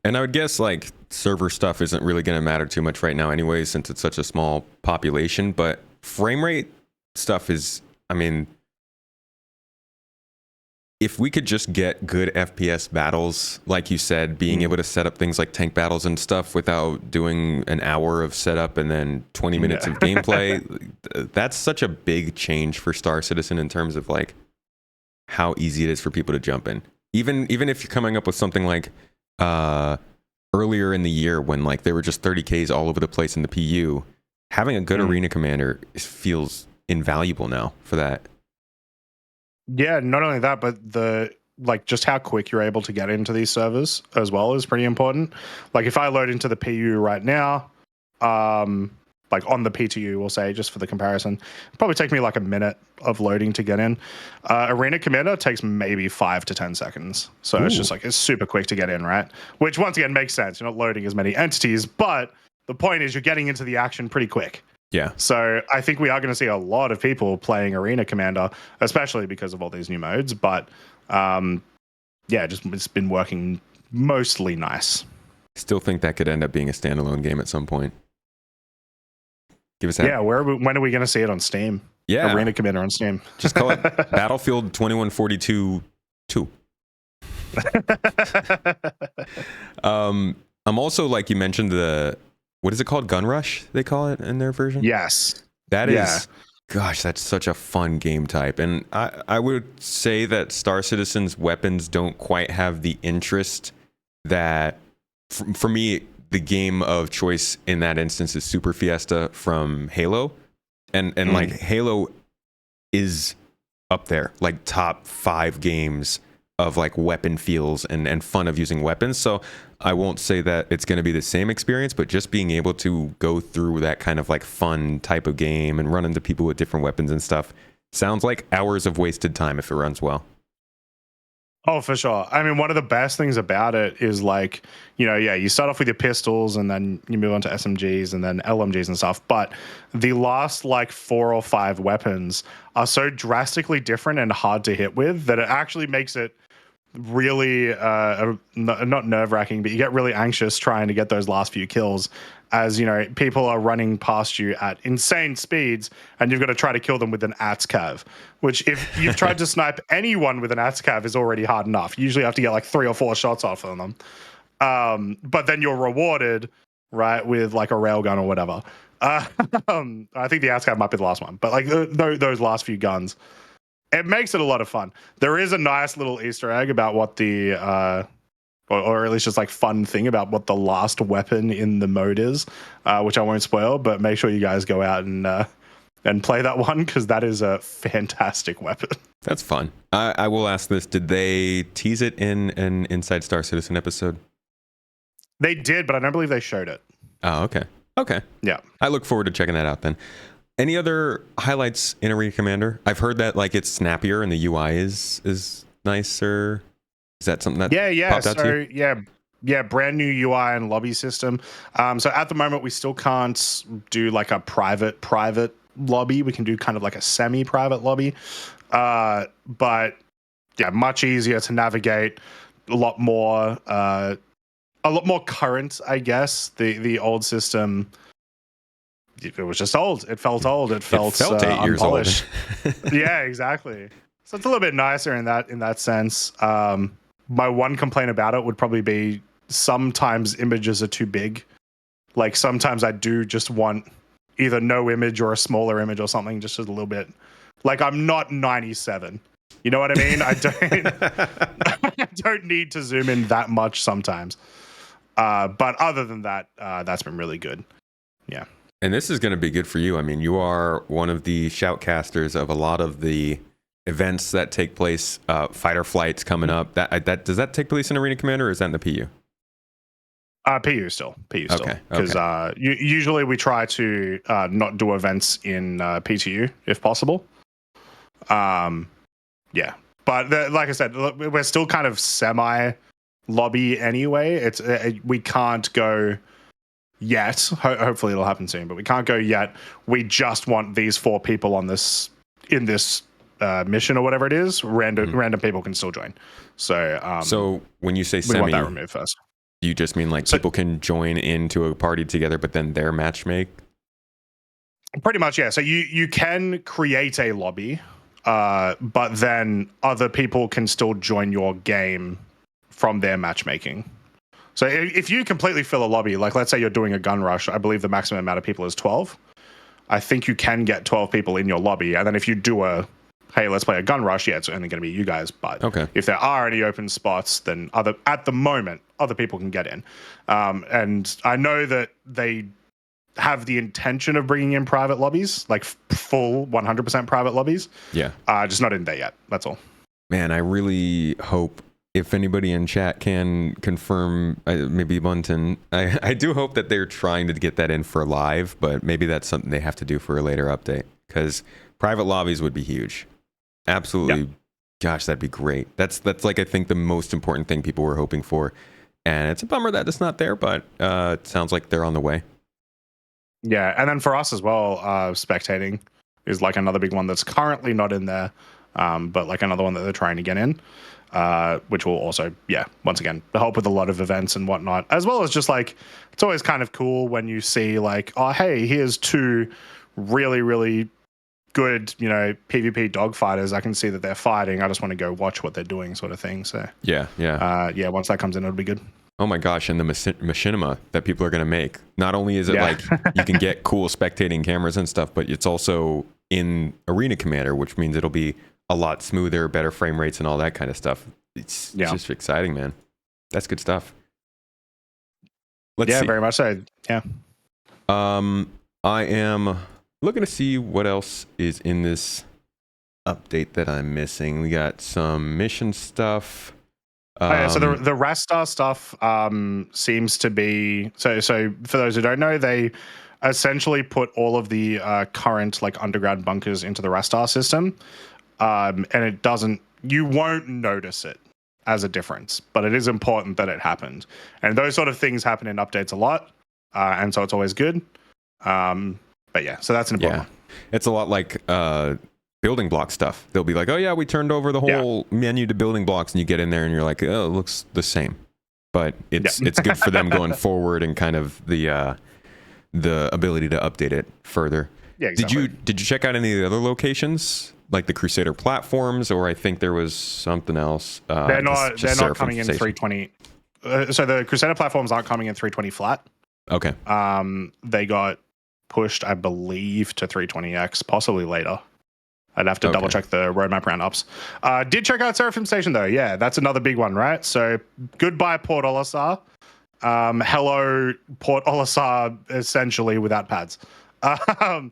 [SPEAKER 2] And I would guess like server stuff isn't really going to matter too much right now anyway, since it's such a small population, but frame rate stuff is, I mean, if we could just get good FPS battles, like you said, being able to set up things like tank battles and stuff without doing an hour of setup and then 20 minutes of gameplay, that's such a big change for Star Citizen in terms of like how easy it is for people to jump in. Even if you're coming up with something like earlier in the year when like there were just 30Ks all over the place in the PU, having a good Arena Commander feels invaluable now for that.
[SPEAKER 3] Yeah, not only that, but the like just how quick you're able to get into these servers as well is pretty important. Like if I load into the PU right now, like on the PTU, we'll say, just for the comparison, it'll probably take me like a minute of loading to get in. Arena Commander takes maybe 5 to 10 seconds. So it's just like, it's super quick to get in, right? Which once again makes sense. You're not loading as many entities, but the point is you're getting into the action pretty quick.
[SPEAKER 2] Yeah.
[SPEAKER 3] So I think we are going to see a lot of people playing Arena Commander, especially because of all these new modes. But yeah, just it's been working mostly nice.
[SPEAKER 2] Still think that could end up being a standalone game at some point. Give us that.
[SPEAKER 3] Yeah, when are we going to see it on Steam?
[SPEAKER 2] Yeah.
[SPEAKER 3] Arena Commander on Steam.
[SPEAKER 2] Just call it Battlefield 2142 2. I'm also, like you mentioned, what is it called? Gun Rush, they call it in their version?
[SPEAKER 3] Yes.
[SPEAKER 2] That is, gosh, that's such a fun game type. And I would say that Star Citizen's weapons don't quite have the interest that, for me, the game of choice in that instance is Super Fiesta from Halo. And like Halo is up there, like top 5 games of like weapon feels and fun of using weapons. So I won't say that it's going to be the same experience, but just being able to go through that kind of like fun type of game and run into people with different weapons and stuff sounds like hours of wasted time if it runs well.
[SPEAKER 3] Oh, for sure. I mean, one of the best things about it is like, you start off with your pistols and then you move on to SMGs and then LMGs and stuff. But the last like 4 or 5 weapons are so drastically different and hard to hit with that it actually makes it really not nerve-wracking, but you get really anxious trying to get those last few kills as people are running past you at insane speeds and you've got to try to kill them with an ATS-CAV, which if you've tried to snipe anyone with an ATS-CAV is already hard enough. You usually have to get like 3 or 4 shots off of them, but then you're rewarded right with like a railgun or whatever. I think the ATS-CAV might be the last one, but like those last few guns, it makes it a lot of fun. There is a nice little Easter egg about what the or at least just like fun thing about what the last weapon in the mode is, which I won't spoil, but make sure you guys go out and play that one, because that is a fantastic weapon.
[SPEAKER 2] That's fun. I will ask this: did they tease it in an Inside Star Citizen episode?
[SPEAKER 3] They did, but I don't believe they showed it.
[SPEAKER 2] Oh, okay. Okay.
[SPEAKER 3] Yeah.
[SPEAKER 2] I look forward to checking that out then. Any other highlights in Arena Commander? I've heard that like it's snappier and the UI is nicer. Is that something that popped out to you?
[SPEAKER 3] Yeah, brand new UI and lobby system. So at the moment we still can't do like a private lobby. We can do kind of like a semi-private lobby. But yeah, much easier to navigate, a lot more current, I guess. The old system, it was just old. It felt old. It felt
[SPEAKER 2] 8 years old.
[SPEAKER 3] Yeah, exactly. So it's a little bit nicer in that sense. My one complaint about it would probably be sometimes images are too big. Like sometimes I do just want either no image or a smaller image or something, just a little bit. Like I'm not 97. You know what I mean? I don't need to zoom in that much sometimes. But other than that, that's been really good. Yeah.
[SPEAKER 2] And this is going to be good for you. I mean, you are one of the shoutcasters of a lot of the events that take place. Fighter flights coming up. That does that take place in Arena Commander, or is that in the PU?
[SPEAKER 3] PU still.
[SPEAKER 2] Okay.
[SPEAKER 3] Because usually we try to not do events in PTU if possible. Yeah, but like I said, we're still kind of semi lobby anyway. It's we can't go yet. Hopefully it'll happen soon, but we can't go yet. We just want these 4 people in this mission or whatever it is. Random people can still join. So
[SPEAKER 2] when you say
[SPEAKER 3] we
[SPEAKER 2] semi,
[SPEAKER 3] want that removed first.
[SPEAKER 2] Do you just mean like people can join into a party together, but then their matchmake?
[SPEAKER 3] Pretty much, yeah. So you can create a lobby, but then other people can still join your game from their matchmaking. So if you completely fill a lobby, like let's say you're doing a gun rush, I believe the maximum amount of people is 12. I think you can get 12 people in your lobby, and then if you do hey, let's play a gun rush, yeah, it's only going to be you guys. But if there are any open spots, then at the moment, other people can get in. And I know that they have the intention of bringing in private lobbies, like full 100% private lobbies.
[SPEAKER 2] Yeah.
[SPEAKER 3] Just not in there yet. That's all.
[SPEAKER 2] Man, I really hope, if anybody in chat can confirm, maybe Bunton, I do hope that they're trying to get that in for live, but maybe that's something they have to do for a later update, because private lobbies would be huge. Absolutely. Yeah. Gosh, that'd be great. That's like, I think the most important thing people were hoping for. And it's a bummer that it's not there, but it sounds like they're on the way.
[SPEAKER 3] Yeah, and then for us as well, spectating is like another big one that's currently not in there, but like another one that they're trying to get in, which will also, once again, help with a lot of events and whatnot, as well as just like, it's always kind of cool when you see like, oh, hey, here's 2 really, really good, PvP dogfighters. I can see that they're fighting. I just want to go watch what they're doing, sort of thing. So
[SPEAKER 2] yeah.
[SPEAKER 3] Once that comes in, it'll be good.
[SPEAKER 2] Oh my gosh, and the machinima that people are going to make. Not only is it like you can get cool spectating cameras and stuff, but it's also in Arena Commander, which means it'll be a lot smoother, better frame rates and all that kind of stuff. It's just exciting, man. That's good stuff. Let's see.
[SPEAKER 3] Very much so. Yeah.
[SPEAKER 2] I am looking to see what else is in this update that I'm missing. We got some mission stuff.
[SPEAKER 3] So the Rastar stuff seems to be so for those who don't know, they essentially put all of the current like underground bunkers into the Rastar system, and you won't notice it as a difference, but it is important that it happened, and those sort of things happen in updates a lot, and so it's always good. But yeah, so that's an important one.
[SPEAKER 2] It's a lot like building block stuff. They'll be like, oh yeah, we turned over the whole menu to building blocks, and you get in there and you're like, oh, it looks the same. But it's good for them going forward and kind of the ability to update it further. Yeah, exactly. Did you check out any of the other locations, like the Crusader platforms, or I think there was something else?
[SPEAKER 3] They're not coming in 320. So the Crusader platforms aren't coming in 320 flat.
[SPEAKER 2] Okay.
[SPEAKER 3] They got pushed, I believe, to 320X, possibly later. I'd have to double check the roadmap roundups. Did check out Seraphim Station though. Yeah, that's another big one, right? So goodbye Port Olisar. Hello Port Olisar, essentially without pads. When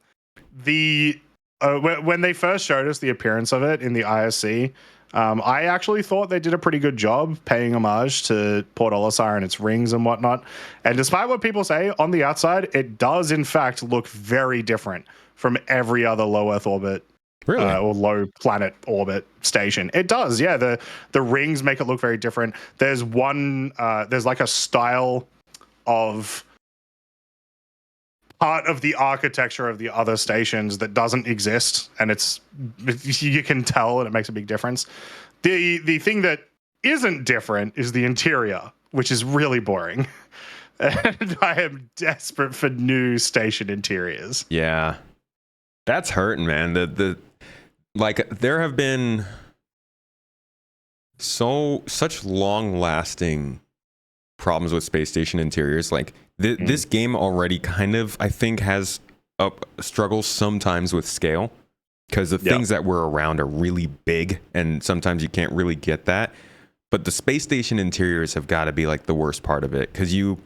[SPEAKER 3] they first showed us the appearance of it in the ISC, I actually thought they did a pretty good job paying homage to Port Olisar and its rings and whatnot. And despite what people say, on the outside, it does in fact look very different from every other low Earth orbit.
[SPEAKER 2] Really?
[SPEAKER 3] Or low planet orbit station. It does, yeah. The rings make it look very different. There's like a style of part of the architecture of the other stations that doesn't exist, and you can tell, and it makes a big difference. The thing that isn't different is the interior, which is really boring. And I am desperate for new station interiors.
[SPEAKER 2] Yeah, that's hurting, man. Like, there have been such long-lasting problems with space station interiors. Like, this game already kind of, I think, has struggles sometimes with scale, because the things that were around are really big, and sometimes you can't really get that. But the space station interiors have got to be like the worst part of it, because you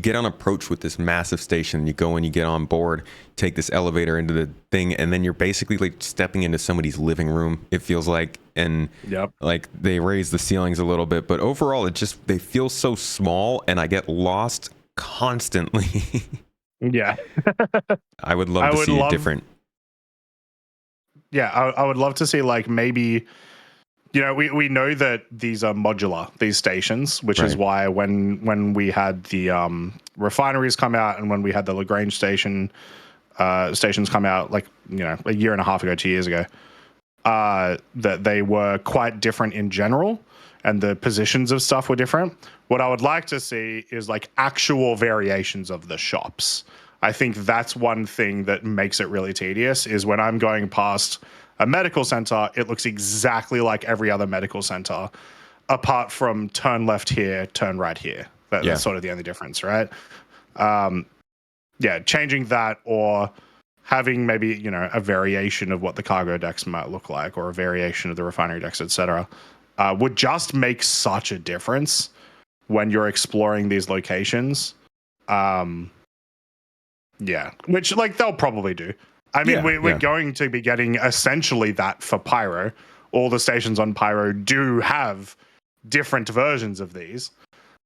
[SPEAKER 2] get on approach with this massive station, you go and you get on board, take this elevator into the thing, and then you're basically like stepping into somebody's living room, it feels like. And like, they raise the ceilings a little bit, but overall they feel so small, and I get lost constantly.
[SPEAKER 3] Yeah.
[SPEAKER 2] I would love to see it different.
[SPEAKER 3] Yeah, I would love to see, like, maybe, you know, we know that these are modular, these stations, which is why when we had the refineries come out, and when we had the Lagrange stations come out, like, you know, a year and a half ago, 2 years ago, that they were quite different in general, and the positions of stuff were different. What I would like to see is like actual variations of the shops. I think that's one thing that makes it really tedious, is when I'm going past a medical center, it looks exactly like every other medical center, apart from turn left here, turn right here. That's sort of the only difference, right? Changing that, or having maybe, you know, a variation of what the cargo decks might look like, or a variation of the refinery decks, etc., would just make such a difference when you're exploring these locations. Which, like, they'll probably do. I mean, we're going to be getting essentially that for Pyro. All the stations on Pyro do have different versions of these.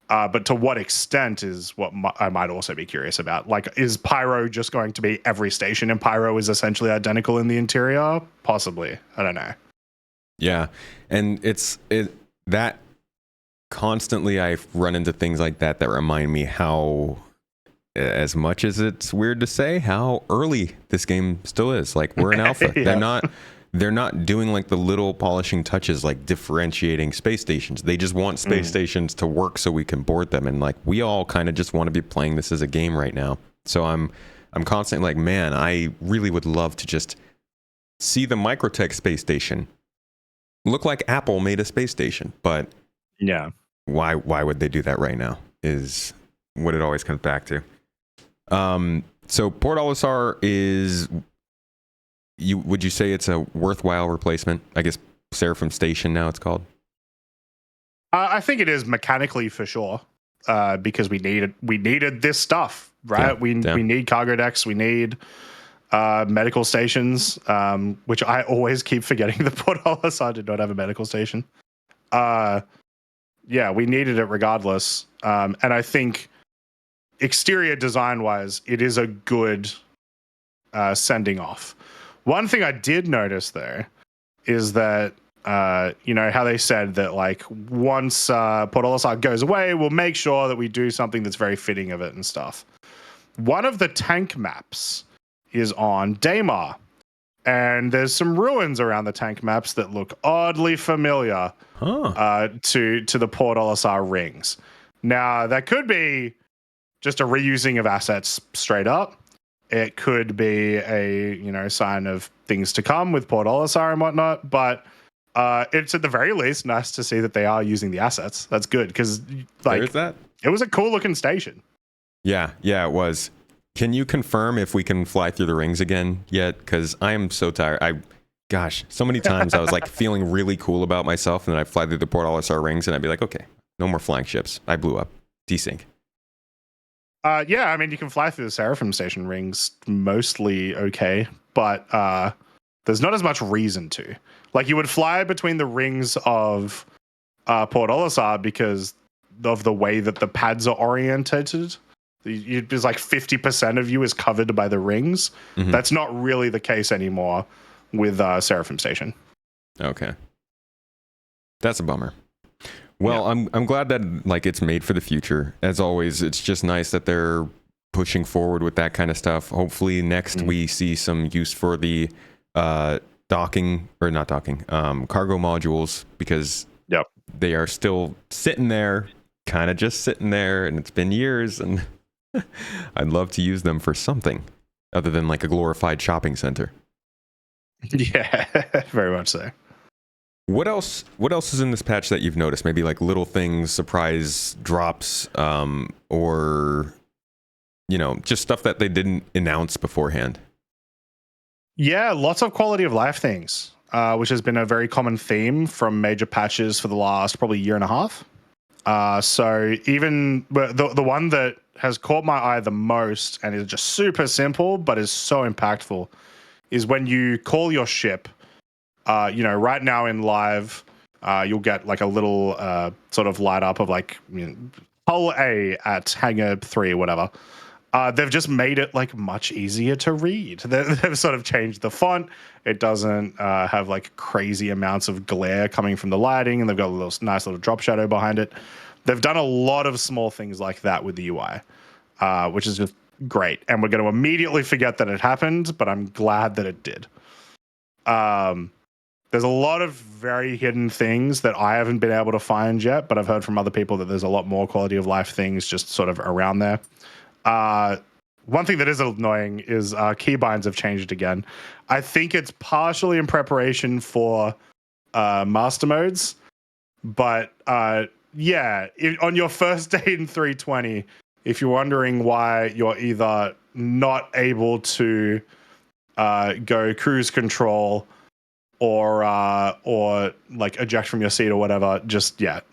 [SPEAKER 3] But to what extent is what I might also be curious about. Like, is Pyro just going to be every station in Pyro is essentially identical in the interior? Possibly. I don't know.
[SPEAKER 2] Yeah. And that constantly I run into things like that remind me how, as much as it's weird to say, how early this game still is. Like, we're in alpha. They're not doing like the little polishing touches, like differentiating space stations. They just want space stations to work so we can board them. And like, we all kind of just want to be playing this as a game right now. So I'm constantly like, man, I really would love to just see the Microtech space station look like Apple made a space station. But why would they do that right now is what it always comes back to. So Port Olisar is, would you say it's a worthwhile replacement? I guess Seraphim Station now it's called.
[SPEAKER 3] I think it is mechanically, for sure, because we needed this stuff, right? We need cargo decks, we need medical stations, which I always keep forgetting the Port Olisar did not have a medical station. We needed it regardless, and I think exterior design wise, it is a good sending off. One thing I did notice though is that you know how they said that, like, once Port Olisar goes away, we'll make sure that we do something that's very fitting of it and stuff. One of the tank maps is on Daymar, and there's some ruins around the tank maps that look oddly familiar to the Port Olisar rings. Now, that could be just a reusing of assets straight up. It could be a, you know, sign of things to come with Port Olisar and whatnot, but it's at the very least nice to see that they are using the assets. That's good, because like,
[SPEAKER 2] There's that.
[SPEAKER 3] It was a cool looking station.
[SPEAKER 2] Yeah, it was. Can you confirm if we can fly through the rings again yet? Because I am so tired. Gosh, so many times I was like feeling really cool about myself, and then I fly through the Port Olisar rings, and I'd be like, okay, no more flying ships. I blew up. Desync.
[SPEAKER 3] Yeah, I mean, you can fly through the Seraphim Station rings mostly okay, but there's not as much reason to. Like, you would fly between the rings of Port Olisar because of the way that the pads are orientated. There's like 50% of you is covered by the rings.
[SPEAKER 2] Mm-hmm.
[SPEAKER 3] That's not really the case anymore with Seraphim Station.
[SPEAKER 2] Okay. That's a bummer. Well, yeah. I'm glad that like it's made for the future. As always, it's just nice that they're pushing forward with that kind of stuff. Hopefully next we see some use for the cargo modules, because they are still sitting there, kind of just sitting there, and it's been years, and I'd love to use them for something other than like a glorified shopping center.
[SPEAKER 3] Yeah, very much so.
[SPEAKER 2] What else is in this patch that you've noticed? Maybe like little things, surprise drops, or just stuff that they didn't announce beforehand.
[SPEAKER 3] Yeah, lots of quality of life things, which has been a very common theme from major patches for the last probably year and a half. So even the one that has caught my eye the most and is just super simple but is so impactful is when you call your ship. Right now in live, you'll get like a little sort of light up of like hull A at hangar 3 or whatever. They've just made it like much easier to read. They've sort of changed the font. It doesn't have like crazy amounts of glare coming from the lighting, and they've got a nice little drop shadow behind it. They've done a lot of small things like that with the UI, which is just great. And we're going to immediately forget that it happened, but I'm glad that it did. There's a lot of very hidden things that I haven't been able to find yet, but I've heard from other people that there's a lot more quality of life things just sort of around there. One thing that is annoying is keybinds have changed again. I think it's partially in preparation for master modes, but on your first day in 320, if you're wondering why you're either not able to go cruise control or like eject from your seat or whatever,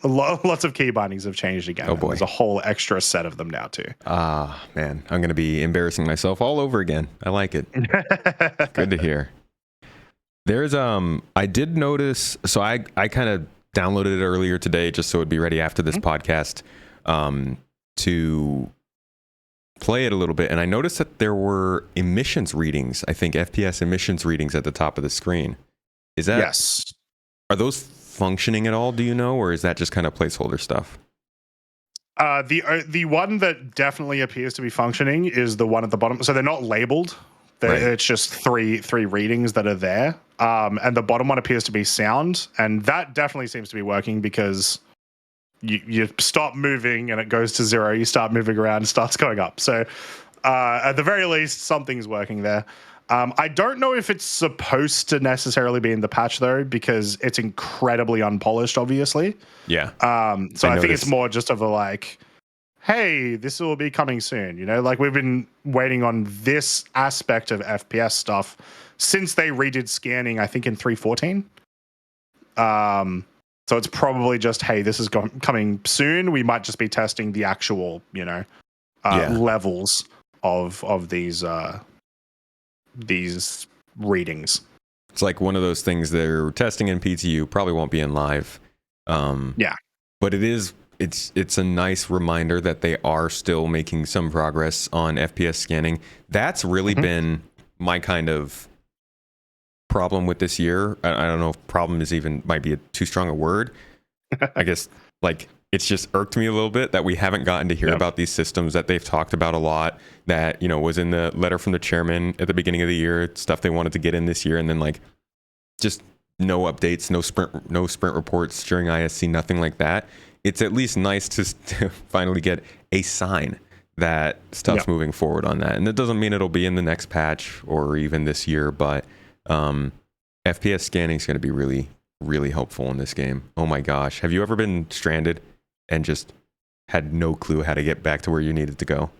[SPEAKER 3] lots of key bindings have changed again.
[SPEAKER 2] Oh boy.
[SPEAKER 3] There's a whole extra set of them now too.
[SPEAKER 2] Man, I'm gonna be embarrassing myself all over again. I like it. Good to hear. There's I did notice, so I kind of downloaded it earlier today just so it'd be ready after this podcast to play it a little bit, and I noticed that there were emissions readings, I think FPS emissions readings at the top of the screen. Is that,
[SPEAKER 3] yes?
[SPEAKER 2] Are those functioning at all, do you know, or is that just kind of placeholder stuff?
[SPEAKER 3] The one that definitely appears to be functioning is the one at the bottom. So they're not labeled. Right. It's just three readings that are there. And the bottom one appears to be sound, and that definitely seems to be working because you stop moving and it goes to 0. You start moving around, it starts going up. So at the very least, something's working there. I don't know if it's supposed to necessarily be in the patch though, because it's incredibly unpolished, obviously.
[SPEAKER 2] Yeah.
[SPEAKER 3] So I think it's more just of a like, hey, this will be coming soon. Like we've been waiting on this aspect of FPS stuff since they redid scanning, I think in 3.14. So it's probably just, hey, this is coming soon. We might just be testing the actual, levels of these readings.
[SPEAKER 2] It's like one of those things they're testing in PTU, probably won't be in live. But it's a nice reminder that they are still making some progress on FPS scanning. That's really been my kind of problem with this year. I don't know if problem might be too strong a word. I guess like it's just irked me a little bit that we haven't gotten to hear about these systems that they've talked about a lot, that was in the letter from the chairman at the beginning of the year, stuff they wanted to get in this year, and then like just no updates, no sprint reports during ISC, nothing like that. It's at least nice to finally get a sign that stuff's moving forward on that. And it doesn't mean it'll be in the next patch or even this year, but FPS scanning is going to be really, really helpful in this game. Oh my gosh. Have you ever been stranded and just had no clue how to get back to where you needed to go?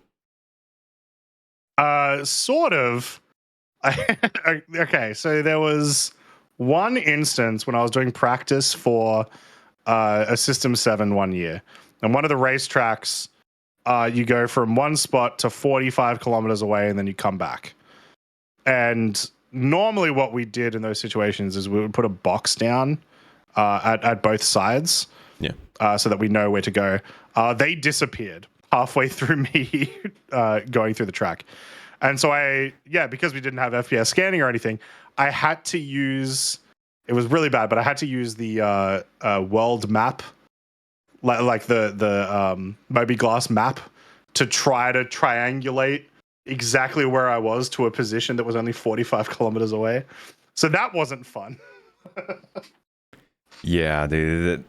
[SPEAKER 3] Sort of. Okay, so there was one instance when I was doing practice for a System 7 one year. And one of the racetracks, you go from one spot to 45 kilometers away and then you come back. And normally what we did in those situations is we would put a box down at both sides, so that we know where to go. They disappeared halfway through me going through the track. And so because we didn't have FPS scanning or anything, I had to use, it was really bad, but I had to use the world map, like the Moby Glass map, to try to triangulate exactly where I was to a position that was only 45 kilometers away. So that wasn't fun.
[SPEAKER 2] Yeah, dude.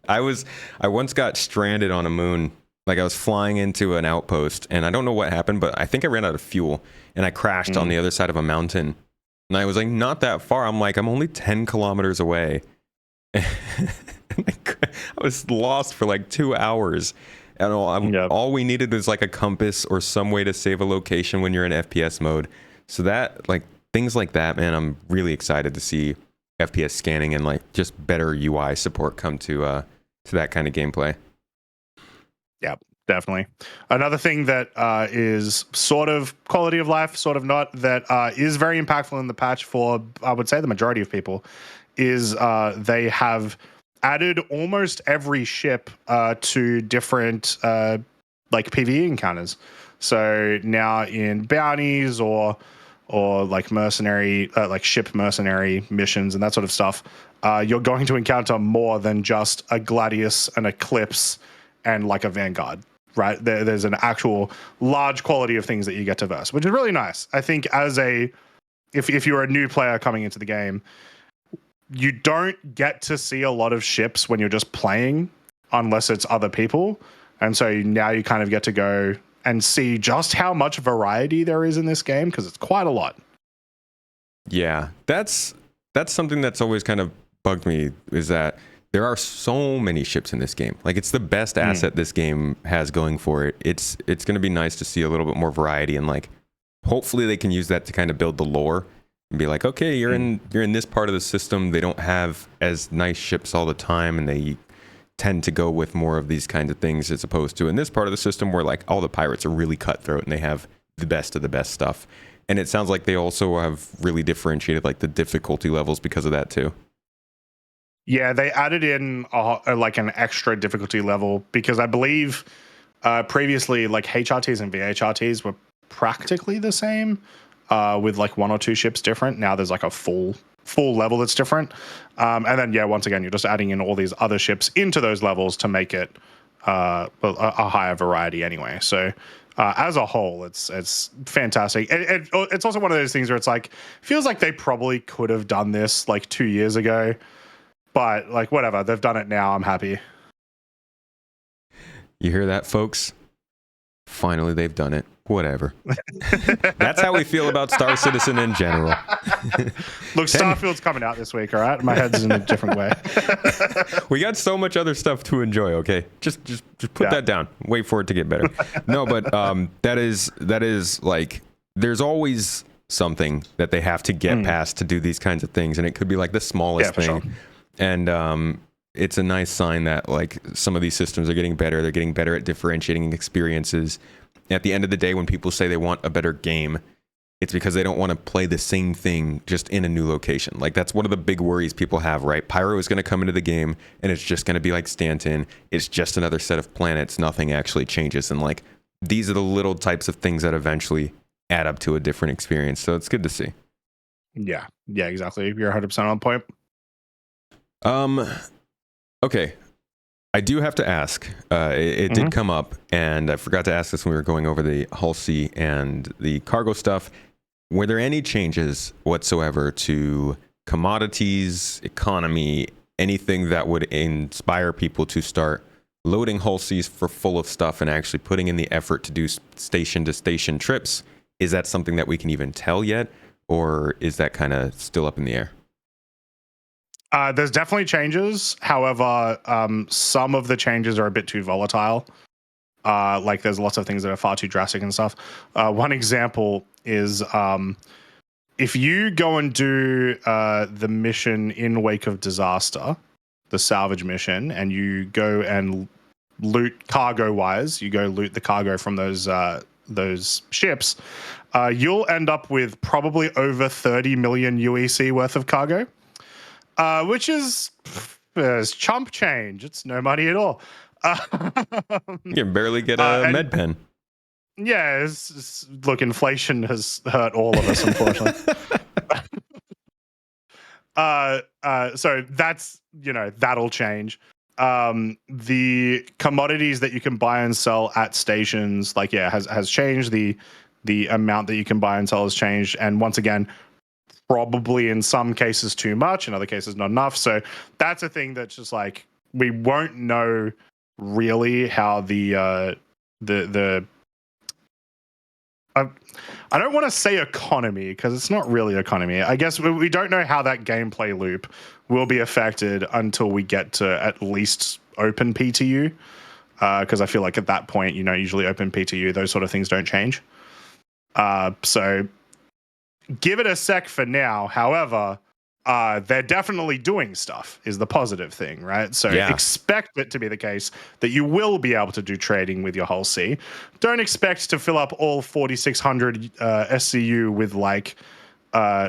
[SPEAKER 2] I once got stranded on a moon. Like, I was flying into an outpost, and I don't know what happened, but I think I ran out of fuel, and I crashed on the other side of a mountain. And I was like, not that far. I'm only 10 kilometers away. And I was lost for like 2 hours. And all we needed was like a compass or some way to save a location when you're in FPS mode. So that, like, things like that, man, I'm really excited to see FPS scanning and like just better UI support come to that kind of gameplay.
[SPEAKER 3] Yeah, definitely. Another thing that is sort of quality of life, sort of not, that is very impactful in the patch for, I would say, the majority of people, is they have added almost every ship to different like PvE encounters. So now in bounties or like mercenary, like ship mercenary missions and that sort of stuff, you're going to encounter more than just a Gladius, an Eclipse, and like a Vanguard, right? There's an actual large quality of things that you get to verse, which is really nice. I think if you're a new player coming into the game, you don't get to see a lot of ships when you're just playing unless it's other people. And so now you kind of get to go and see just how much variety there is in this game, because it's quite a lot.
[SPEAKER 2] Yeah, that's something that's always kind of bugged me, is that there are so many ships in this game. Like, it's the best asset this game has going for it. It's going to be nice to see a little bit more variety, and like hopefully they can use that to kind of build the lore and be like, okay, you're in this part of the system. They don't have as nice ships all the time, and they tend to go with more of these kinds of things, as opposed to in this part of the system where like all the pirates are really cutthroat and they have the best of the best stuff. And it sounds like they also have really differentiated like the difficulty levels because of that too.
[SPEAKER 3] Yeah, they added in like an extra difficulty level, because I believe previously like HRTs and VHRTs were practically the same, with like one or two ships different. Now there's like a full level that's different. And then, once again, you're just adding in all these other ships into those levels to make it a higher variety anyway. So as a whole, it's fantastic. It's also one of those things where it's like, feels like they probably could have done this like 2 years ago. But like, whatever, they've done it now. I'm happy.
[SPEAKER 2] You hear that, folks? Finally, they've done it. Whatever. That's how we feel about Star Citizen in general.
[SPEAKER 3] Look, Starfield's coming out this week, all right? My head's in a different way.
[SPEAKER 2] We got so much other stuff to enjoy, okay? Just put that down. Wait for it to get better. No, but that is like, there's always something that they have to get past to do these kinds of things, and it could be like the smallest thing. Sure. And it's a nice sign that like some of these systems are getting better. They're getting better at differentiating experiences. At the end of the day, when people say they want a better game, it's because they don't want to play the same thing just in a new location. Like, that's one of the big worries people have, right? Pyro is going to come into the game and it's just going to be like Stanton. It's just another set of planets. Nothing actually changes. And like, these are the little types of things that eventually add up to a different experience. So it's good to see.
[SPEAKER 3] Yeah, exactly. You're 100% on point.
[SPEAKER 2] Okay. I do have to ask, it did come up, and I forgot to ask this when we were going over the Hull C and the cargo stuff. Were there any changes whatsoever to commodities, economy, anything that would inspire people to start loading Hull Cs for full of stuff and actually putting in the effort to do station to station trips? Is that something that we can even tell yet, or is that kind of still up in the air?
[SPEAKER 3] There's definitely changes. However, some of the changes are a bit too volatile. Like there's lots of things that are far too drastic and stuff. One example is if you go and do the mission in Wake of Disaster, the salvage mission, and you go and loot cargo-wise, you go loot the cargo from those ships, you'll end up with probably over 30 million UEC worth of cargo, which is chump change. It's no money at all.
[SPEAKER 2] You can barely get a med pen.
[SPEAKER 3] Yeah, look, inflation has hurt all of us, unfortunately. So that's, that'll change. The commodities that you can buy and sell at stations, has changed. The amount that you can buy and sell has changed. And once again, probably in some cases too much, in other cases not enough. So that's a thing that's just like, we won't know really how the I don't want to say economy because it's not really economy. I guess we don't know how that gameplay loop will be affected until we get to at least open PTU. Because I feel like at that point, usually open PTU, those sort of things don't change. So give it a sec for now. However, they're definitely doing stuff is the positive thing, right? So expect it to be the case that you will be able to do trading with your Hull C. Don't expect to fill up all 4,600 SCU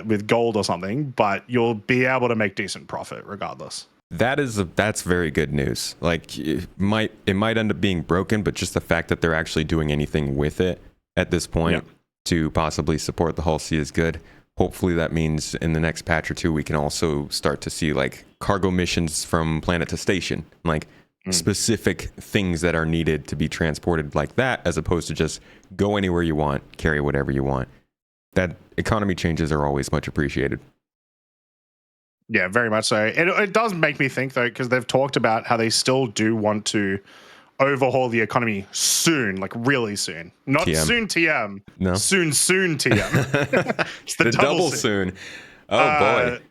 [SPEAKER 3] with gold or something, but you'll be able to make decent profit regardless.
[SPEAKER 2] That's very good news. Like it might end up being broken, but just the fact that they're actually doing anything with it at this point to possibly support the Hull C is good. Hopefully that means in the next patch or two, we can also start to see like cargo missions from planet to station, like specific things that are needed to be transported like that, as opposed to just go anywhere you want, carry whatever you want. That economy changes are always much appreciated.
[SPEAKER 3] Yeah, very much so. It does make me think though, because they've talked about how they still do want to overhaul the economy soon, like really soon. Not TM. Soon TM. No. Soon TM. It's the double soon.
[SPEAKER 2] Oh boy.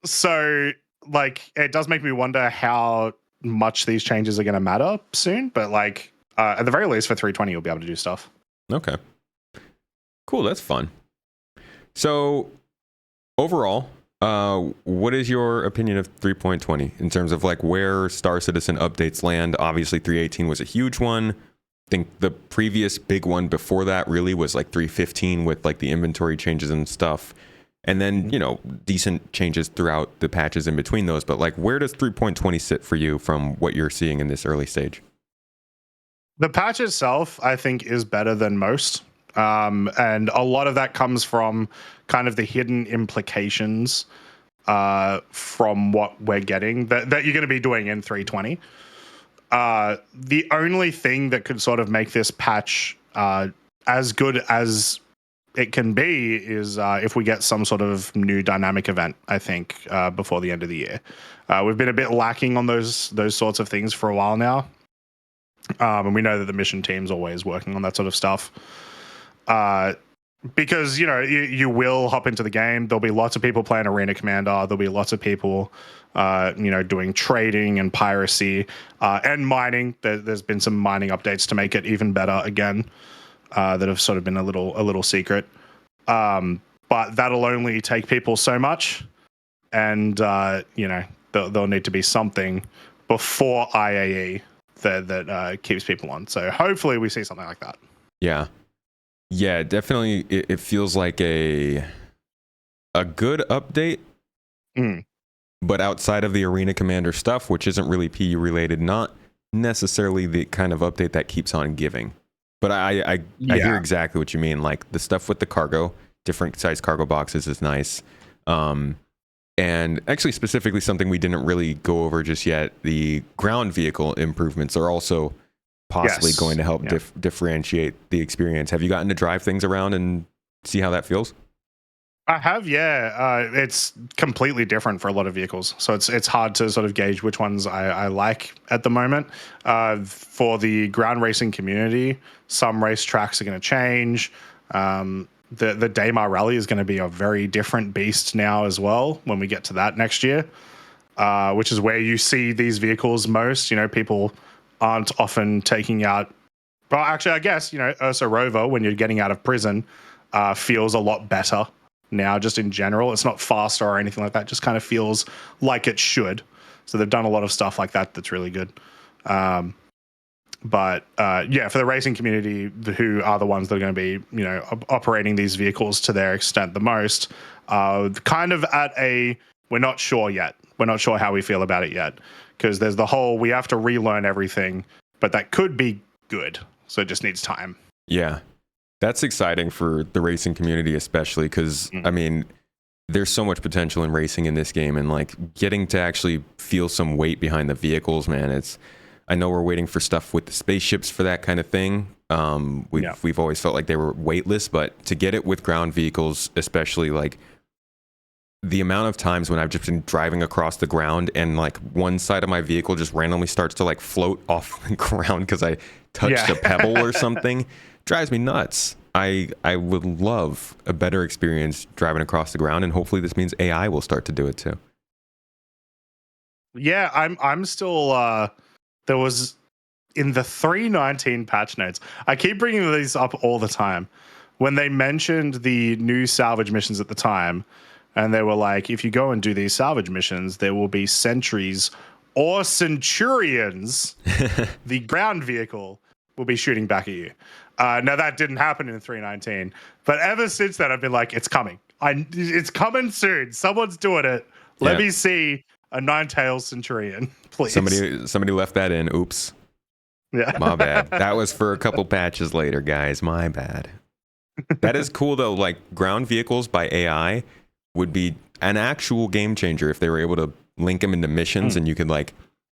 [SPEAKER 3] So like it does make me wonder how much these changes are going to matter soon, but like at the very least for 320 you'll be able to do stuff.
[SPEAKER 2] Okay. Cool, that's fun. So overall, what is your opinion of 3.20 in terms of like where Star Citizen updates land? Obviously 318 was a huge one. I think the previous big one before that really was like 315 with like the inventory changes and stuff. And then, decent changes throughout the patches in between those. But like where does 3.20 sit for you from what you're seeing in this early stage?
[SPEAKER 3] The patch itself, I think, is better than most. And a lot of that comes from kind of the hidden implications from what we're getting that you're going to be doing in 320. The only thing that could sort of make this patch as good as it can be is if we get some sort of new dynamic event, I think, before the end of the year. We've been a bit lacking on those sorts of things for a while now. And we know that the mission team's always working on that sort of stuff. Because, you will hop into the game. There'll be lots of people playing Arena Commander. There'll be lots of people, doing trading and piracy and mining. There's been some mining updates to make it even better again that have sort of been a little secret. But that'll only take people so much. And, there'll need to be something before IAE that keeps people on. So hopefully we see something like that.
[SPEAKER 2] Yeah. Yeah, definitely. It feels like a good update, but outside of the Arena Commander stuff, which isn't really PU related, not necessarily the kind of update that keeps on giving. But I hear exactly what you mean. Like the stuff with the cargo, different size cargo boxes is nice. And actually, specifically something we didn't really go over just yet, the ground vehicle improvements are also possibly going to help differentiate the experience. Have you gotten to drive things around and see how that feels?
[SPEAKER 3] I have, yeah. It's completely different for a lot of vehicles, so it's hard to sort of gauge which ones I like at the moment. For the ground racing community, some race tracks are going to change. The Daymar Rally is going to be a very different beast now as well when we get to that next year, which is where you see these vehicles most. People aren't often taking out But actually, I guess, Ursa Rover, when you're getting out of prison, feels a lot better now, just in general. It's not faster or anything like that. It just kind of feels like it should. So they've done a lot of stuff like that that's really good. But for the racing community, who are the ones that are going to be, operating these vehicles to their extent the most, kind of at a, we're not sure yet. We're not sure how we feel about it yet. Because there's the whole, we have to relearn everything, but that could be good. So it just needs time.
[SPEAKER 2] Yeah. That's exciting for the racing community, especially because, I mean, there's so much potential in racing in this game, and like getting to actually feel some weight behind the vehicles, man. I know we're waiting for stuff with the spaceships for that kind of thing. We've always felt like they were weightless, but to get it with ground vehicles, especially like the amount of times when I've just been driving across the ground and like one side of my vehicle just randomly starts to like float off the ground because I touched a pebble or something, drives me nuts. I would love a better experience driving across the ground, and hopefully this means AI will start to do it too.
[SPEAKER 3] Yeah, I'm still there was in the 3.19 patch notes. I keep bringing these up all the time. When they mentioned the new salvage missions at the time, and they were like, if you go and do these salvage missions, there will be sentries or centurions. The ground vehicle will be shooting back at you. Now, that didn't happen in 3.19, but ever since then, I've been like, it's coming. It's coming soon. Someone's doing it. Let me see a nine-tailed centurion, please.
[SPEAKER 2] Somebody left that in. Oops.
[SPEAKER 3] Yeah.
[SPEAKER 2] My bad. That was for a couple patches later, guys. My bad. That is cool, though. Like, ground vehicles by AI would be an actual game changer if they were able to link them into missions and you could like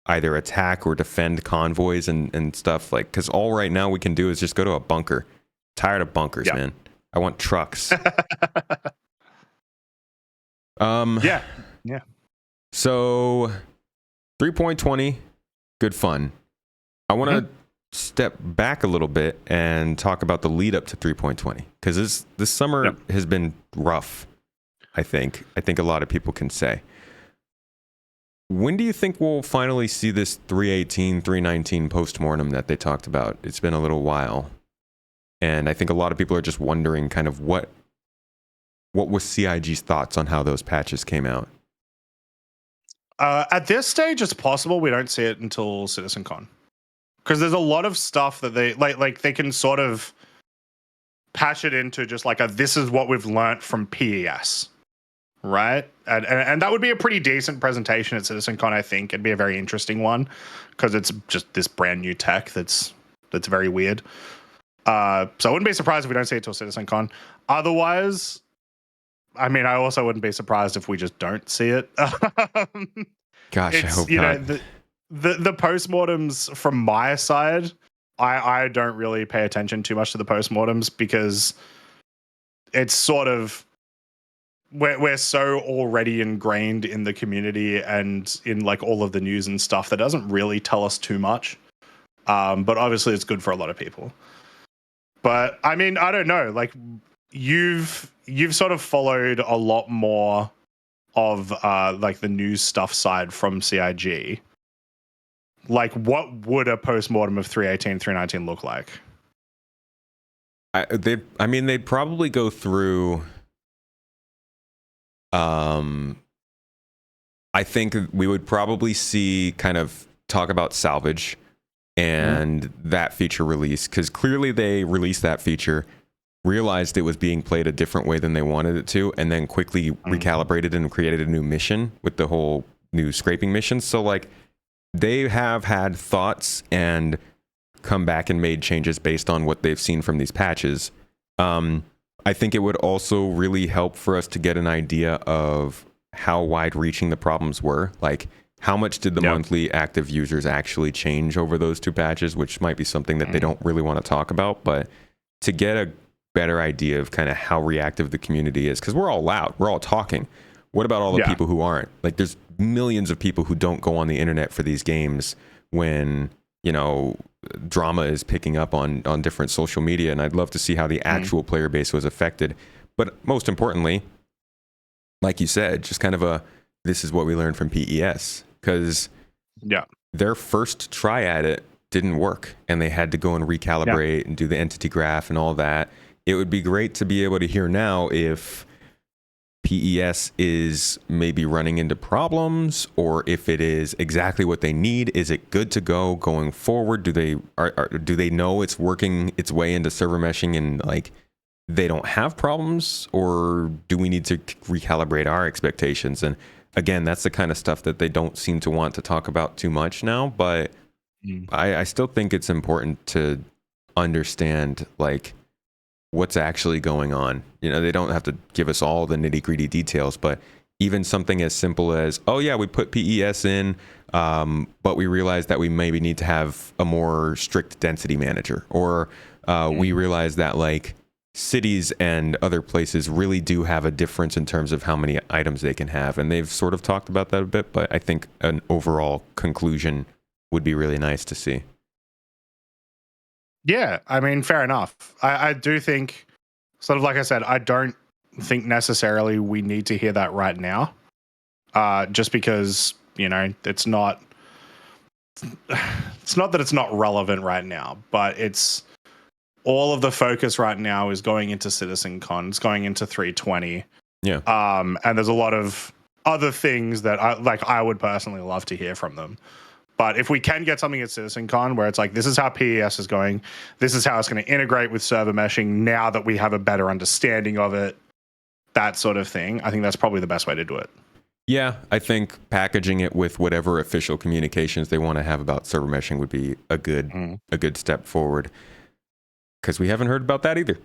[SPEAKER 2] either attack or defend convoys and stuff, like, because all right now we can do is just go to a bunker. Tired of bunkers, man. I want trucks.
[SPEAKER 3] Yeah.
[SPEAKER 2] So 3.20, good fun. I want to step back a little bit and talk about the lead up to 3.20, because this summer has been rough. I think a lot of people can say. When do you think we'll finally see this 3.18, 3.19 Post Mortem that they talked about? It's been a little while. And I think a lot of people are just wondering kind of what was CIG's thoughts on how those patches came out?
[SPEAKER 3] At this stage, it's possible we don't see it until CitizenCon. Because there's a lot of stuff that they like they can sort of patch it into just like this is what we've learnt from PES. Right, and that would be a pretty decent presentation at CitizenCon. I think it'd be a very interesting one because it's just this brand new tech that's very weird. So I wouldn't be surprised if we don't see it till CitizenCon. Otherwise, I mean, I also wouldn't be surprised if we just don't see it.
[SPEAKER 2] Gosh, I hope not.
[SPEAKER 3] The postmortems from my side, I don't really pay attention too much to the postmortems because it's sort of. We're so already ingrained in the community and in like all of the news and stuff that doesn't really tell us too much. But obviously it's good for a lot of people. But I mean, I don't know. Like you've sort of followed a lot more of like the news stuff side from CIG. Like what would a postmortem of 3.18, 3.19 look like?
[SPEAKER 2] They'd probably go through. I think we would probably see kind of talk about salvage and that feature release, because clearly they released that feature, realized it was being played a different way than they wanted it to, and then quickly recalibrated and created a new mission with the whole new scraping mission. So like they have had thoughts and come back and made changes based on what they've seen from these patches. I think it would also really help for us to get an idea of how wide-reaching the problems were. Like, how much did the monthly active users actually change over those two patches, which might be something that they don't really want to talk about. But to get a better idea of kind of how reactive the community is, because we're all loud, we're all talking. What about all the people who aren't? Like, there's millions of people who don't go on the internet for these games when, you know, drama is picking up on different social media, and I'd love to see how the actual player base was affected. But most importantly, like you said, just kind of this is what we learned from PES, because their first try at it didn't work and they had to go and recalibrate and do the entity graph and all that. It would be great to be able to hear now if PES is maybe running into problems, or if it is exactly what they need. Is it good to go going forward? Do they know it's working its way into server meshing and like they don't have problems, or do we need to recalibrate our expectations? And again, that's the kind of stuff that they don't seem to want to talk about too much now, but I still think it's important to understand like what's actually going on. You know, they don't have to give us all the nitty-gritty details, but even something as simple as, oh yeah, we put PES in, but we realized that we maybe need to have a more strict density manager, or we realized that like cities and other places really do have a difference in terms of how many items they can have, and they've sort of talked about that a bit, but I think an overall conclusion would be really nice to see.
[SPEAKER 3] Yeah, I mean, fair enough. I do think, sort of like I said, I don't think necessarily we need to hear that right now. Just because, you know, it's not that it's not relevant right now, but it's all of the focus right now is going into CitizenCon, it's going into 320.
[SPEAKER 2] Yeah.
[SPEAKER 3] And there's a lot of other things that I would personally love to hear from them. But if we can get something at CitizenCon where it's like, this is how PES is going, this is how it's going to integrate with server meshing now that we have a better understanding of it, that sort of thing, I think that's probably the best way to do it.
[SPEAKER 2] Yeah, I think packaging it with whatever official communications they want to have about server meshing would be a good step forward. Because we haven't heard about that either.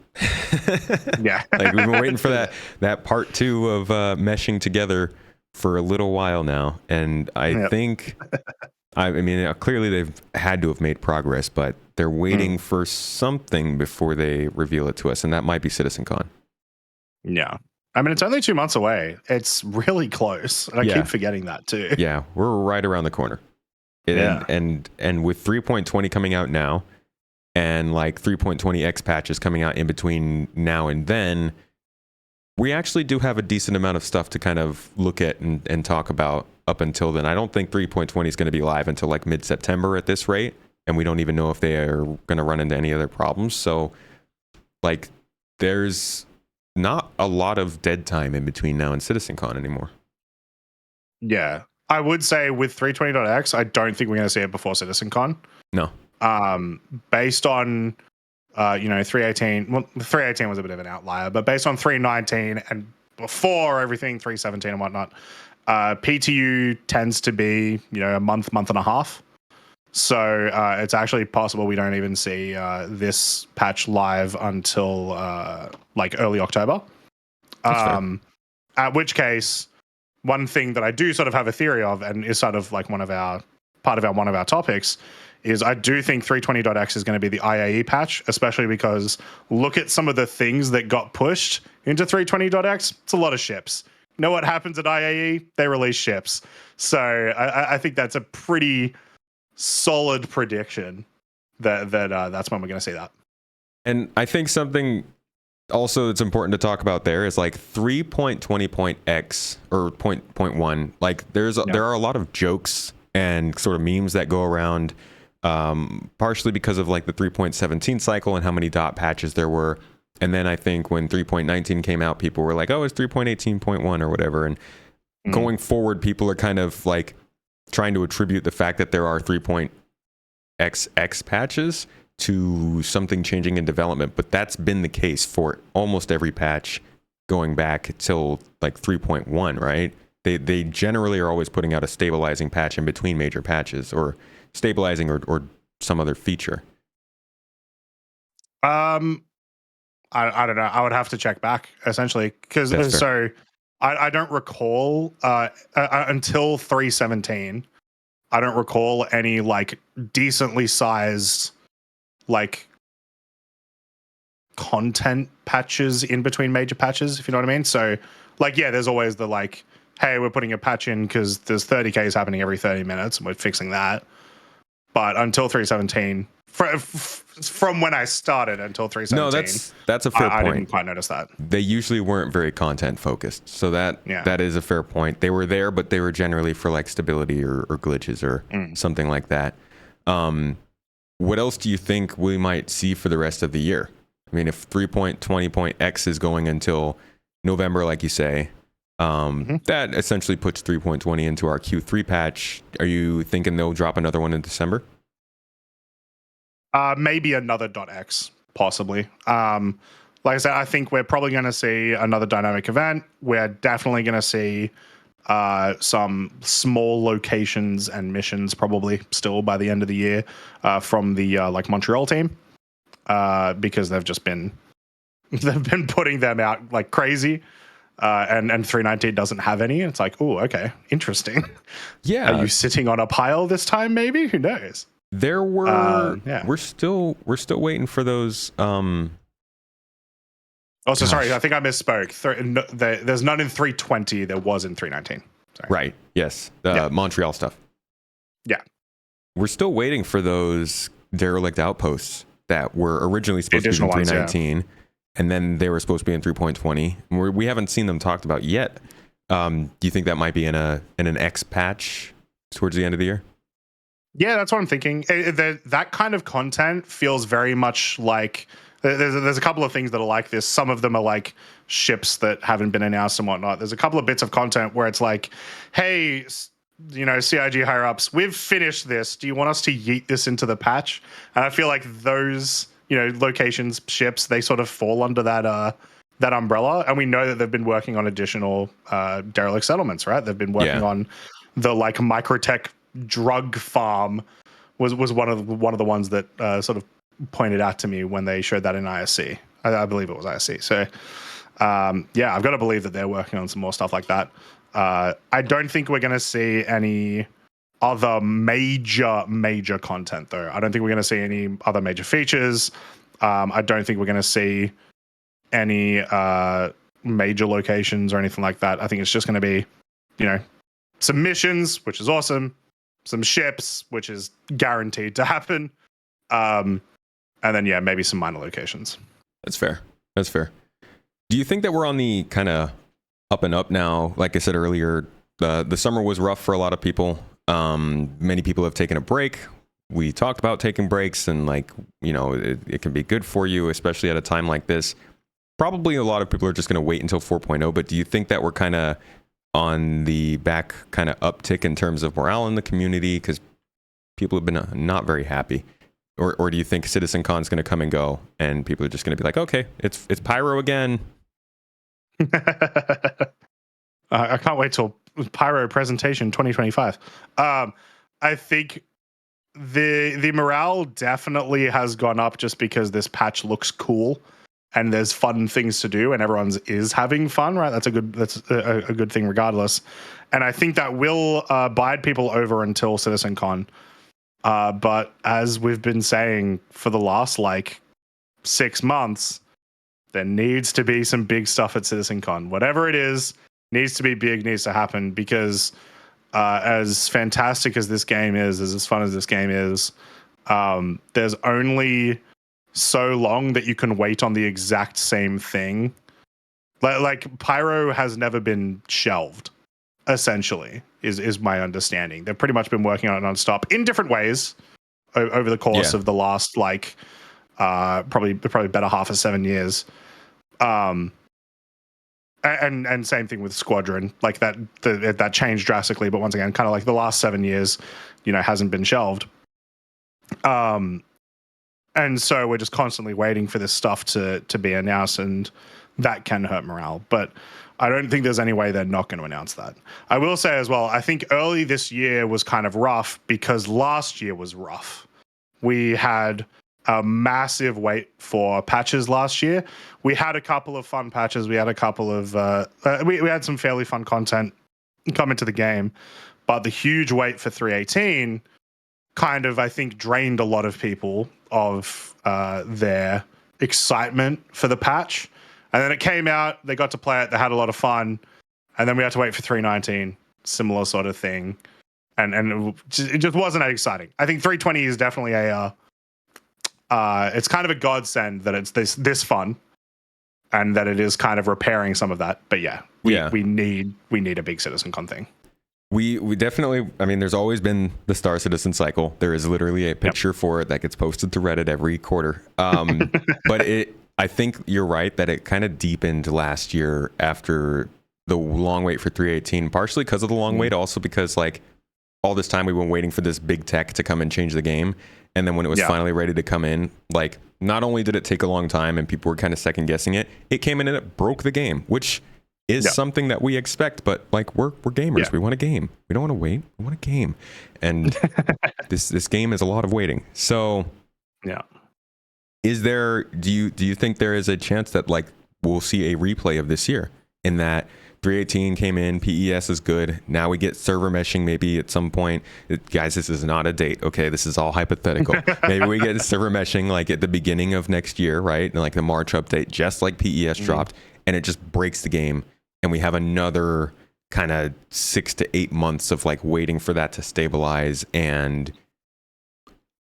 [SPEAKER 3] Yeah.
[SPEAKER 2] Like we've been waiting for that part 2 of meshing together for a little while now. And I think, I mean, clearly they've had to have made progress, but they're waiting for something before they reveal it to us. And that might be CitizenCon.
[SPEAKER 3] Yeah. I mean, it's only 2 months away. It's really close. And I keep forgetting that too.
[SPEAKER 2] Yeah, we're right around the corner. And with 3.20 coming out now, and like 3.20x patches coming out in between now and then, we actually do have a decent amount of stuff to kind of look at and talk about up until then. I don't think 3.20 is going to be live until like mid-September at this rate, and we don't even know if they are going to run into any other problems. So like there's not a lot of dead time in between now and CitizenCon anymore. Yeah.
[SPEAKER 3] I would say with 320.x, I don't think we're going to see it before CitizenCon.
[SPEAKER 2] No.
[SPEAKER 3] Based on, 318, well, 318 was a bit of an outlier, but based on 319 and before everything, 317 and whatnot, PTU tends to be, a month and a half. So it's actually possible we don't even see this patch live until like early October. At which case, one thing that I do sort of have a theory of, and is sort of like one of our topics, is I do think 320.x is going to be the IAE patch, especially because look at some of the things that got pushed into 320.x. It's a lot of ships. You know what happens at IAE? They release ships. So I think that's a pretty solid prediction that that's when we're going to see that.
[SPEAKER 2] And I think something also that's important to talk about there is like 3.20.x or 0.1. Like there are a lot of jokes and sort of memes that go around, partially because of like the 3.17 cycle and how many dot patches there were. And then I think when 3.19 came out, people were like, oh, it's 3.18.1 or whatever. And going forward, people are kind of like trying to attribute the fact that there are 3.xx patches to something changing in development. But that's been the case for almost every patch going back till like 3.1, right? They generally are always putting out a stabilizing patch in between major patches, or stabilizing or some other feature.
[SPEAKER 3] I don't know. I would have to check back essentially, because I don't recall until 317. I don't recall any like decently sized like content patches in between major patches, if you know what I mean. So like, yeah, there's always the like, hey, we're putting a patch in because there's 30Ks happening every 30 minutes and we're fixing that. But until 317, from when I started until 317,
[SPEAKER 2] no, that's a fair point.
[SPEAKER 3] I didn't quite notice that.
[SPEAKER 2] They usually weren't very content focused, so that is a fair point. They were there, but they were generally for like stability or glitches or something like that. what else do you think we might see for the rest of the year? I mean, if 3.20.x is going until November, like you say, that essentially puts 3.20 into our Q3 patch. Are you thinking they'll drop another one in December?
[SPEAKER 3] Maybe another .x, possibly. Like I said, I think we're probably going to see another dynamic event. We're definitely going to see some small locations and missions probably still by the end of the year from the like Montreal team because they've been putting them out like crazy. And 319 doesn't have any. It's like, oh, okay, interesting.
[SPEAKER 2] Yeah.
[SPEAKER 3] Are you sitting on a pile this time? Maybe, who knows?
[SPEAKER 2] There were.
[SPEAKER 3] Yeah.
[SPEAKER 2] We're still waiting for those.
[SPEAKER 3] Also, sorry, I think I misspoke. There's none in 320. There was in 319. Sorry.
[SPEAKER 2] Right. Yes. Montreal stuff.
[SPEAKER 3] Yeah.
[SPEAKER 2] We're still waiting for those derelict outposts that were originally supposed to be in 319, ones, and then they were supposed to be in 3.20. We haven't seen them talked about yet. Do you think that might be in an X patch towards the end of the year?
[SPEAKER 3] Yeah, that's what I'm thinking. That kind of content feels very much like there's a couple of things that are like this. Some of them are like ships that haven't been announced and whatnot. There's a couple of bits of content where it's like, hey, CIG higher ups, we've finished this. Do you want us to yeet this into the patch? And I feel like those, locations, ships, they sort of fall under that umbrella. And we know that they've been working on additional derelict settlements, right? They've been working on the like microtech drug farm was one of the ones that sort of pointed out to me when they showed that in ISC. I believe it was ISC. So I've got to believe that they're working on some more stuff like that. I don't think we're going to see any other major content, though. I don't think we're going to see any other major features. I don't think we're going to see any major locations or anything like that. I think it's just going to be, some missions, which is awesome, some ships, which is guaranteed to happen, and then maybe some minor locations.
[SPEAKER 2] That's fair. Do you think that we're on the kind of up and up now? Like I said earlier, the summer was rough for a lot of people. Many people have taken a break. We talked about taking breaks and it can be good for you, especially at a time like this. Probably a lot of people are just going to wait until 4.0, but do you think that we're kind of on the back kind of uptick in terms of morale in the community? Because people have been not very happy. Or do you think CitizenCon is going to come and go and people are just going to be like, okay, it's Pyro again?
[SPEAKER 3] I can't wait till Pyro presentation 2025. I think the morale definitely has gone up just because this patch looks cool and there's fun things to do and everyone's is having fun, right? That's a good thing regardless. And I think that will bide people over until CitizenCon. But as we've been saying for the last 6 months, there needs to be some big stuff at CitizenCon. Whatever it is, needs to be big, needs to happen, because as fantastic as this game is, as fun as this game is, there's only so long that you can wait on the exact same thing. Like Pyro has never been shelved, essentially, is my understanding. They've pretty much been working on it nonstop in different ways over the course of the last probably better half of 7 years. And same thing with Squadron, like that changed drastically, but once again, kind of like the last 7 years, hasn't been shelved. And so we're just constantly waiting for this stuff to be announced, and that can hurt morale. But I don't think there's any way they're not going to announce that. I will say as well, I think early this year was kind of rough because last year was rough. We had a massive wait for patches last year. We had a couple of fun patches. We had a couple of we had some fairly fun content come into the game, but the huge wait for 318 kind of, I think, drained a lot of people of their excitement for the patch. And then it came out, they got to play it, they had a lot of fun, and then we had to wait for 319, similar sort of thing. And it just wasn't that exciting. I think 320 is definitely it's kind of a godsend that it's this fun, and that it is kind of repairing some of that. But we need a big CitizenCon thing.
[SPEAKER 2] We definitely, I mean, there's always been the Star Citizen cycle. There is literally a picture for it that gets posted to Reddit every quarter. But I think you're right that it kind of deepened last year after the long wait for 318, partially because of the long wait, also because like all this time we've been waiting for this big tech to come and change the game. And then when it was finally ready to come in, like not only did it take a long time and people were kind of second guessing it, it came in and it broke the game, which is something that we expect, but like we're gamers. We want a game. We don't want to wait. We want a game. And this game is a lot of waiting. So is there, do you think there is a chance that like we'll see a replay of this year in that 318 came in, PES is good. Now we get server meshing maybe at some point. Guys, this is not a date. Okay, this is all hypothetical. Maybe we get server meshing like at the beginning of next year, right? And like the March update, just like PES dropped, and it just breaks the game. And we have another kind of 6 to 8 months of like waiting for that to stabilize, and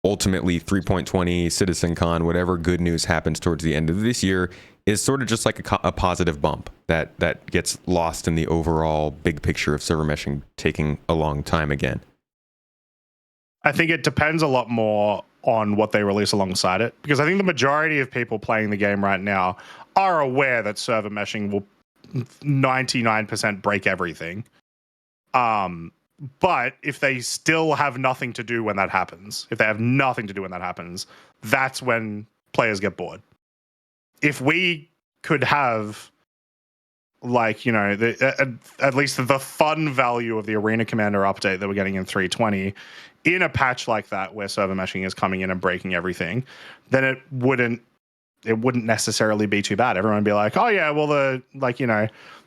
[SPEAKER 2] ultimately 3.20 CitizenCon, whatever good news happens towards the end of this year, is sort of just like a positive bump that gets lost in the overall big picture of server meshing taking a long time again.
[SPEAKER 3] I think it depends a lot more on what they release alongside it, because I think the majority of people playing the game right now are aware that server meshing will 99% break everything. But if they still have nothing to do when that happens, that's when players get bored. If we could have, like, you know, at least the fun value of the Arena Commander update that we're getting in 320 in a patch like that where server meshing is coming in and breaking everything, then it wouldn't necessarily be too bad. Everyone would be like, oh yeah, well,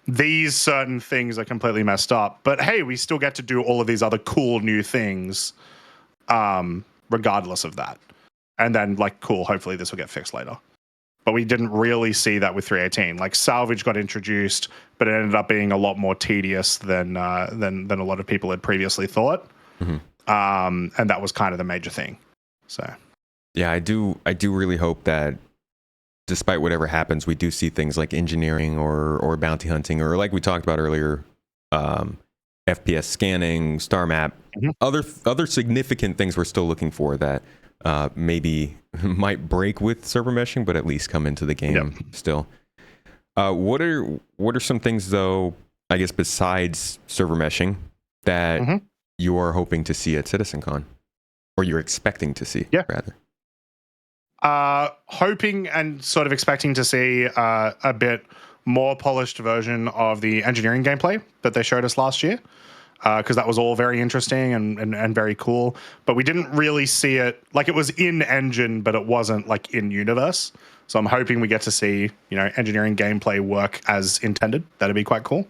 [SPEAKER 3] these certain things are completely messed up, but hey, we still get to do all of these other cool new things regardless of that. And then, like, cool, hopefully this will get fixed later. But we didn't really see that with 318. Like, salvage got introduced, but it ended up being a lot more tedious than a lot of people had previously thought. And that was kind of the major thing. So
[SPEAKER 2] yeah, I do really hope that despite whatever happens, we do see things like engineering or bounty hunting, or like we talked about earlier, FPS scanning, star map, other significant things we're still looking for that maybe might break with server meshing, but at least come into the game still. What are some things though, I guess, besides server meshing that you are hoping to see at CitizenCon, or you're expecting to see rather?
[SPEAKER 3] Hoping and sort of expecting to see a bit more polished version of the engineering gameplay that they showed us last year, because that was all very interesting and very cool. But we didn't really see it, like, it was in engine, but it wasn't like in universe. So I'm hoping we get to see, you know, engineering gameplay work as intended. That'd be quite cool.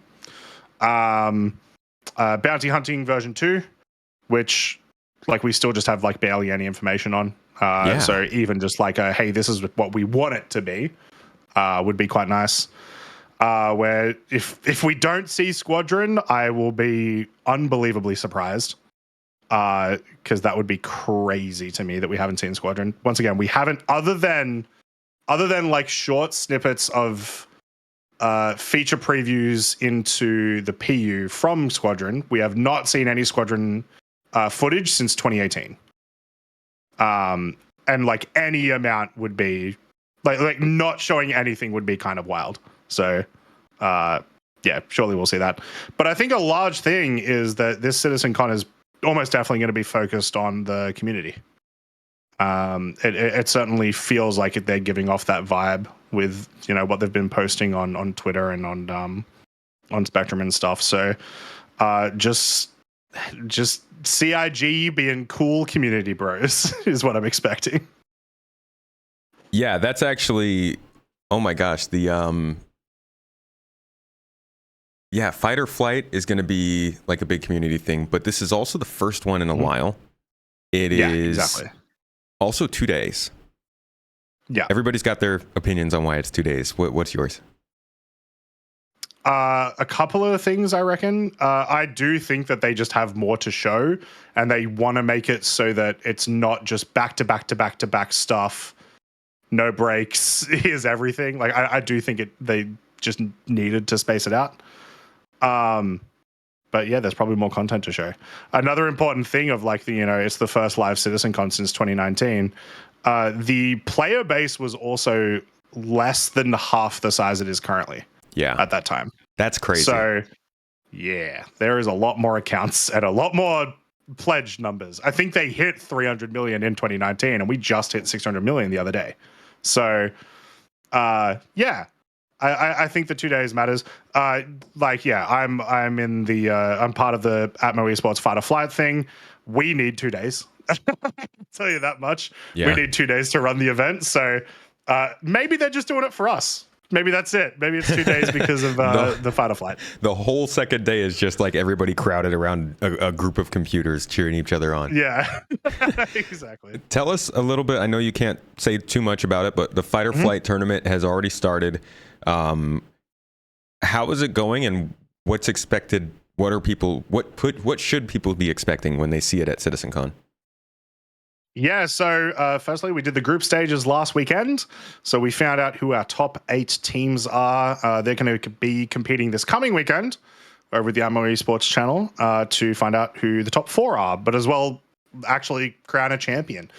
[SPEAKER 3] Bounty hunting version 2, which, like, we still just have like barely any information on. So even just like hey, this is what we want it to be, would be quite nice. Where if we don't see Squadron, I will be unbelievably surprised, because that would be crazy to me that we haven't seen Squadron. Once again, we haven't, other than like short snippets of feature previews into the PU from Squadron. We have not seen any Squadron footage since 2018. And like any amount would be like not showing anything would be kind of wild. So, surely we'll see that. But I think a large thing is that this CitizenCon is almost definitely going to be focused on the community. It certainly feels like they're giving off that vibe with, you know, what they've been posting on Twitter and on Spectrum and stuff. So, just CIG being cool community bros is what I'm expecting.
[SPEAKER 2] Yeah, that's actually, oh my gosh, the Fight or Flight is going to be like a big community thing, but this is also the first one in a while. It is
[SPEAKER 3] exactly.
[SPEAKER 2] Also 2 days.
[SPEAKER 3] Yeah,
[SPEAKER 2] everybody's got their opinions on why it's 2 days. What's yours?
[SPEAKER 3] A couple of things, I reckon. I do think that they just have more to show, and they want to make it so that it's not just back to back to back to back stuff, no breaks. Here's everything. Like, I do think they just needed to space it out. but yeah, there's probably more content to show. Another important thing of like it's the first live CitizenCon since 2019. The player base was also less than half the size it is currently.
[SPEAKER 2] Yeah,
[SPEAKER 3] at that time.
[SPEAKER 2] that's crazy.
[SPEAKER 3] So yeah, there is a lot more accounts and a lot more pledge numbers. I think they hit 300 million in 2019, and we just hit 600 million the other day. So yeah. I think the 2 days matters. I'm in the I'm part of the Atmo Esports Fight or Flight thing. We need 2 days. I'll tell you that much.
[SPEAKER 2] Yeah.
[SPEAKER 3] We need 2 days to run the event. So maybe they're just doing it for us. Maybe that's it. Maybe it's 2 days because of the Fight or Flight.
[SPEAKER 2] The whole second day is just like everybody crowded around a group of computers cheering each other on.
[SPEAKER 3] Yeah, exactly.
[SPEAKER 2] Tell us a little bit. I know you can't say too much about it, but the Fight or Flight tournament has already started. How is it going, and what's expected? What should people be expecting when they see it at CitizenCon?
[SPEAKER 3] Yeah, so firstly, we did the group stages last weekend. So we found out who our top 8 teams are. They're going to be competing this coming weekend over at the Atmo Esports channel to find out who the top 4 are, but as well actually crown a champion.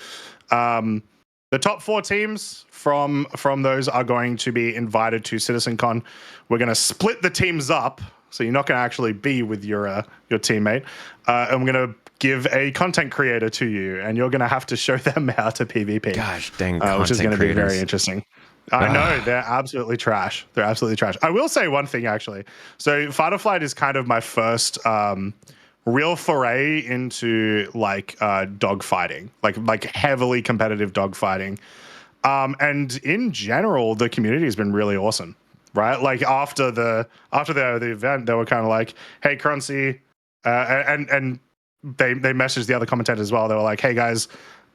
[SPEAKER 3] The top 4 teams from those are going to be invited to CitizenCon. We're going to split the teams up, so you're not going to actually be with your teammate, and we're going to give a content creator to you, and you're going to have to show them how to PvP.
[SPEAKER 2] Gosh, dang,
[SPEAKER 3] which is going to be very interesting. I know, they're absolutely trash. They're absolutely trash. I will say one thing, actually. So Fight or Flight is kind of my first real foray into like dog fighting, like heavily competitive dog fighting. And in general, the community has been really awesome, right? Like after the event, they were kind of like, "Hey, Croncy," and they messaged the other commentators as well. They were like, "Hey guys,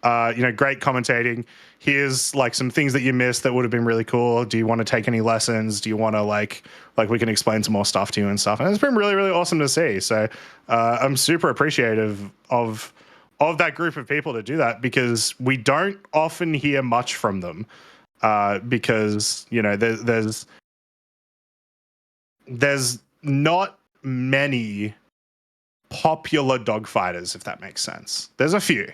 [SPEAKER 3] great commentating. Here's like some things that you missed that would have been really cool. Do you want to take any lessons? Do you want to like we can explain some more stuff to you and stuff?" And it's been really, really awesome to see. So I'm super appreciative of that group of people to do that, because we don't often hear much from them, because there's not many popular dogfighters, if that makes sense. There's a few,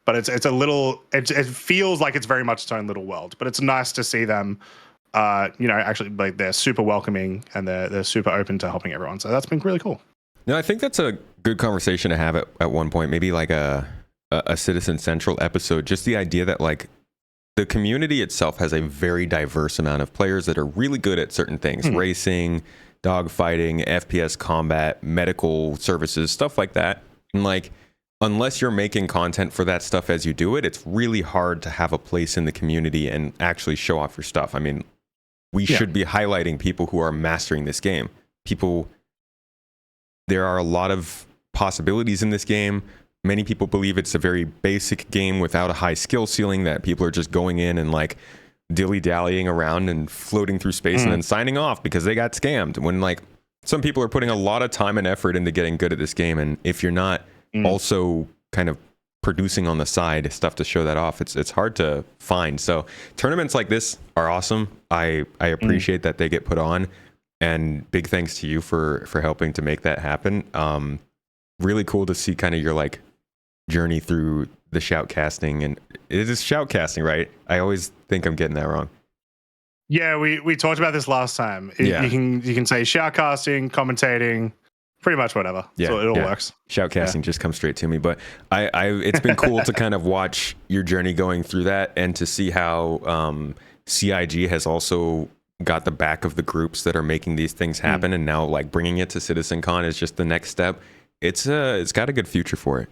[SPEAKER 3] but it's a little. It feels like it's very much its own little world. But it's nice to see them. Actually, like they're super welcoming and they're super open to helping everyone. So that's been really cool.
[SPEAKER 2] No, I think that's a good conversation to have at one point. Maybe like a Citizen Central episode. Just the idea that like the community itself has a very diverse amount of players that are really good at certain things: racing, dogfighting, FPS combat, medical services, stuff like that. And like, unless you're making content for that stuff as you do it, it's really hard to have a place in the community and actually show off your stuff. I mean, we should be highlighting people who are mastering this game. There are a lot of possibilities in this game. Many people believe it's a very basic game without a high skill ceiling, that people are just going in and like dilly-dallying around and floating through space and then signing off because they got scammed. When like some people are putting a lot of time and effort into getting good at this game, and if you're not also kind of producing on the side stuff to show that off, it's hard to find. So tournaments like this are awesome. I appreciate that they get put on, and big thanks to you for helping to make that happen. Really cool to see kind of your like journey through the shoutcasting. And it is shoutcasting, right? I always think I'm getting that wrong.
[SPEAKER 3] Yeah, we talked about this last time. You can say shoutcasting, commentating, pretty much whatever.
[SPEAKER 2] Yeah,
[SPEAKER 3] so it all works.
[SPEAKER 2] Shoutcasting just comes straight to me. But it's been cool to kind of watch your journey going through that, and to see how CIG has also got the back of the groups that are making these things happen, and now like bringing it to CitizenCon is just the next step. It's got a good future for it.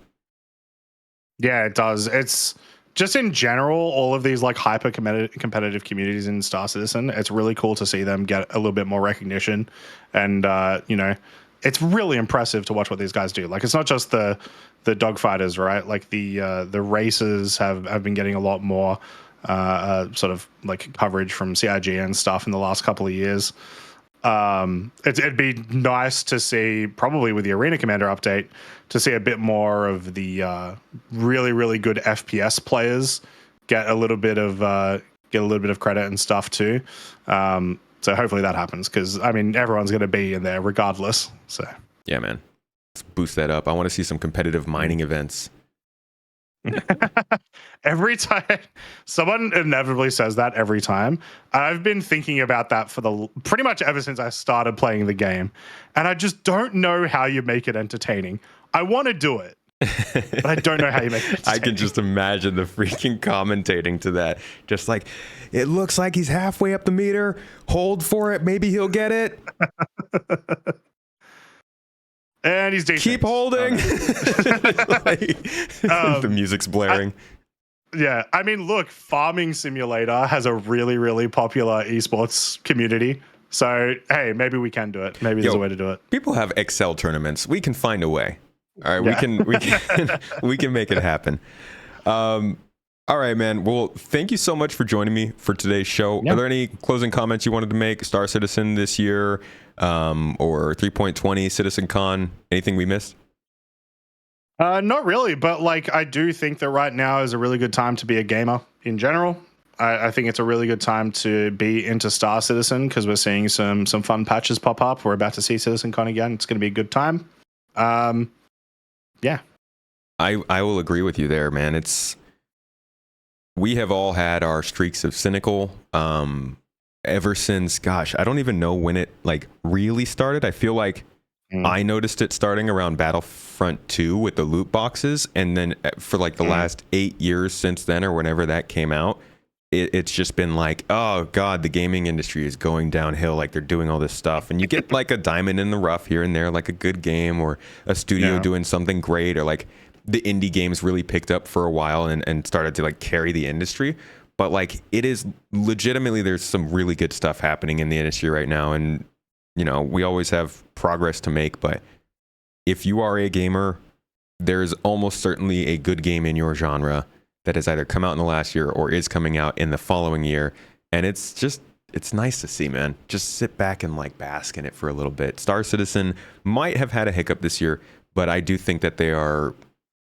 [SPEAKER 3] Yeah, it does. It's just in general, all of these like hyper competitive communities in Star Citizen, it's really cool to see them get a little bit more recognition. And it's really impressive to watch what these guys do. Like, it's not just the dogfighters, right? Like the racers have been getting a lot more sort of like coverage from CIG and stuff in the last couple of years. It'd be nice to see, probably with the Arena Commander update, to see a bit more of the really, really good FPS players get a little bit of credit and stuff too. So hopefully that happens, because I mean everyone's going to be in there regardless. So
[SPEAKER 2] yeah, man. Let's boost that up. I want to see some competitive mining events.
[SPEAKER 3] Every time someone inevitably says that every time, I've been thinking about that for pretty much ever since I started playing the game, and I just don't know how you make it entertaining. I want to do it, but I don't know how you make it entertaining.
[SPEAKER 2] I can just imagine the freaking commentating to that. Just like, it looks like he's halfway up the meter. Hold for it. Maybe he'll get it.
[SPEAKER 3] And he's decent.
[SPEAKER 2] Keep holding. The music's blaring.
[SPEAKER 3] I mean, look, Farming Simulator has a really, really popular esports community. So, hey, maybe we can do it. Maybe there's a way to do it.
[SPEAKER 2] People have Excel tournaments. We can find a way. All right, we can make it happen. All right, man. Well, thank you so much for joining me for today's show. Are there any closing comments you wanted to make? Star Citizen this year, or 3.20 CitizenCon? Anything we missed?
[SPEAKER 3] Not really, but like I do think that right now is a really good time to be a gamer in general. I think it's a really good time to be into Star Citizen because we're seeing some fun patches pop up. We're about to see CitizenCon again. It's going to be a good time. Yeah.
[SPEAKER 2] I will agree with you there, man. We have all had our streaks of cynical ever since, gosh, I don't even know when it like really started. I feel like I noticed it starting around Battlefront 2 with the loot boxes, and then for like the last 8 years since then, or whenever that came out, it's just been like, oh god, the gaming industry is going downhill. Like they're doing all this stuff, and you get like a diamond in the rough here and there, like a good game or a studio doing something great, or like the indie games really picked up for a while and started to like carry the industry. But like it is legitimately, there's some really good stuff happening in the industry right now, and you know, we always have progress to make, but if you are a gamer, there's almost certainly a good game in your genre that has either come out in the last year or is coming out in the following year. And it's nice to see, man. Just sit back and like bask in it for a little bit. Star Citizen might have had a hiccup this year, but I do think that they are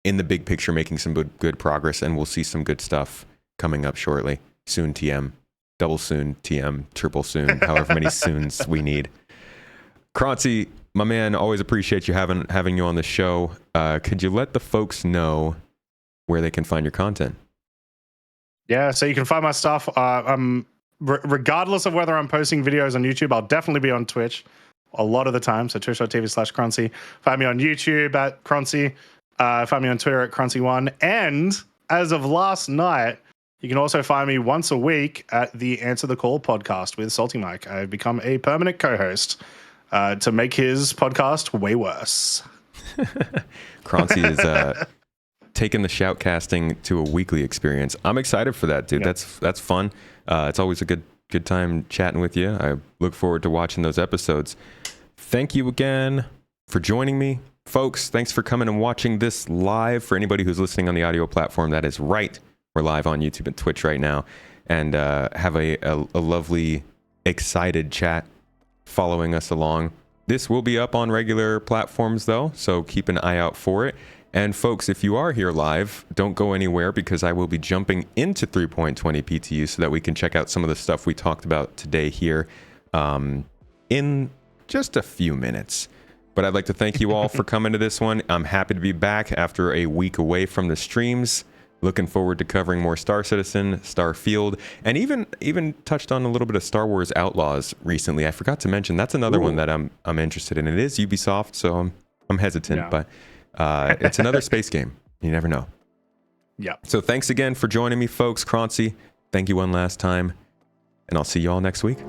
[SPEAKER 2] in the big picture making some good progress, and we'll see some good stuff coming up shortly. Soon TM, double soon TM, triple soon, however many soons we need. Croncy, my man, always appreciate you having you on the show. Could you let the folks know where they can find your content?
[SPEAKER 3] Yeah, so you can find my stuff. Regardless of whether I'm posting videos on YouTube, I'll definitely be on Twitch a lot of the time. So twitch.tv/Croncy. Find me on YouTube at Croncy. Find me on Twitter at Croncy1. And as of last night, you can also find me once a week at the Answer the Call podcast with Salty Mike. I've become a permanent co-host to make his podcast way worse.
[SPEAKER 2] Croncy is taking the shoutcasting to a weekly experience. I'm excited for that, dude. Yep. That's fun. It's always a good time chatting with you. I look forward to watching those episodes. Thank you again for joining me. Folks, thanks for coming and watching this live. For anybody who's listening on the audio platform, that is right. We're live on YouTube and Twitch right now. And have a lovely, excited chat following us along. This will be up on regular platforms though, so keep an eye out for it. And folks, if you are here live, don't go anywhere because I will be jumping into 3.20 PTU so that we can check out some of the stuff we talked about today here in just a few minutes. But I'd like to thank you all for coming to this one. I'm happy to be back after a week away from the streams. Looking forward to covering more Star Citizen, Starfield, and even touched on a little bit of Star Wars Outlaws recently. I forgot to mention that's another one that I'm interested in. It is Ubisoft, so I'm hesitant, but it's another space game. You never know.
[SPEAKER 3] Yeah.
[SPEAKER 2] So thanks again for joining me, folks. Croncy, thank you one last time, and I'll see you all next week.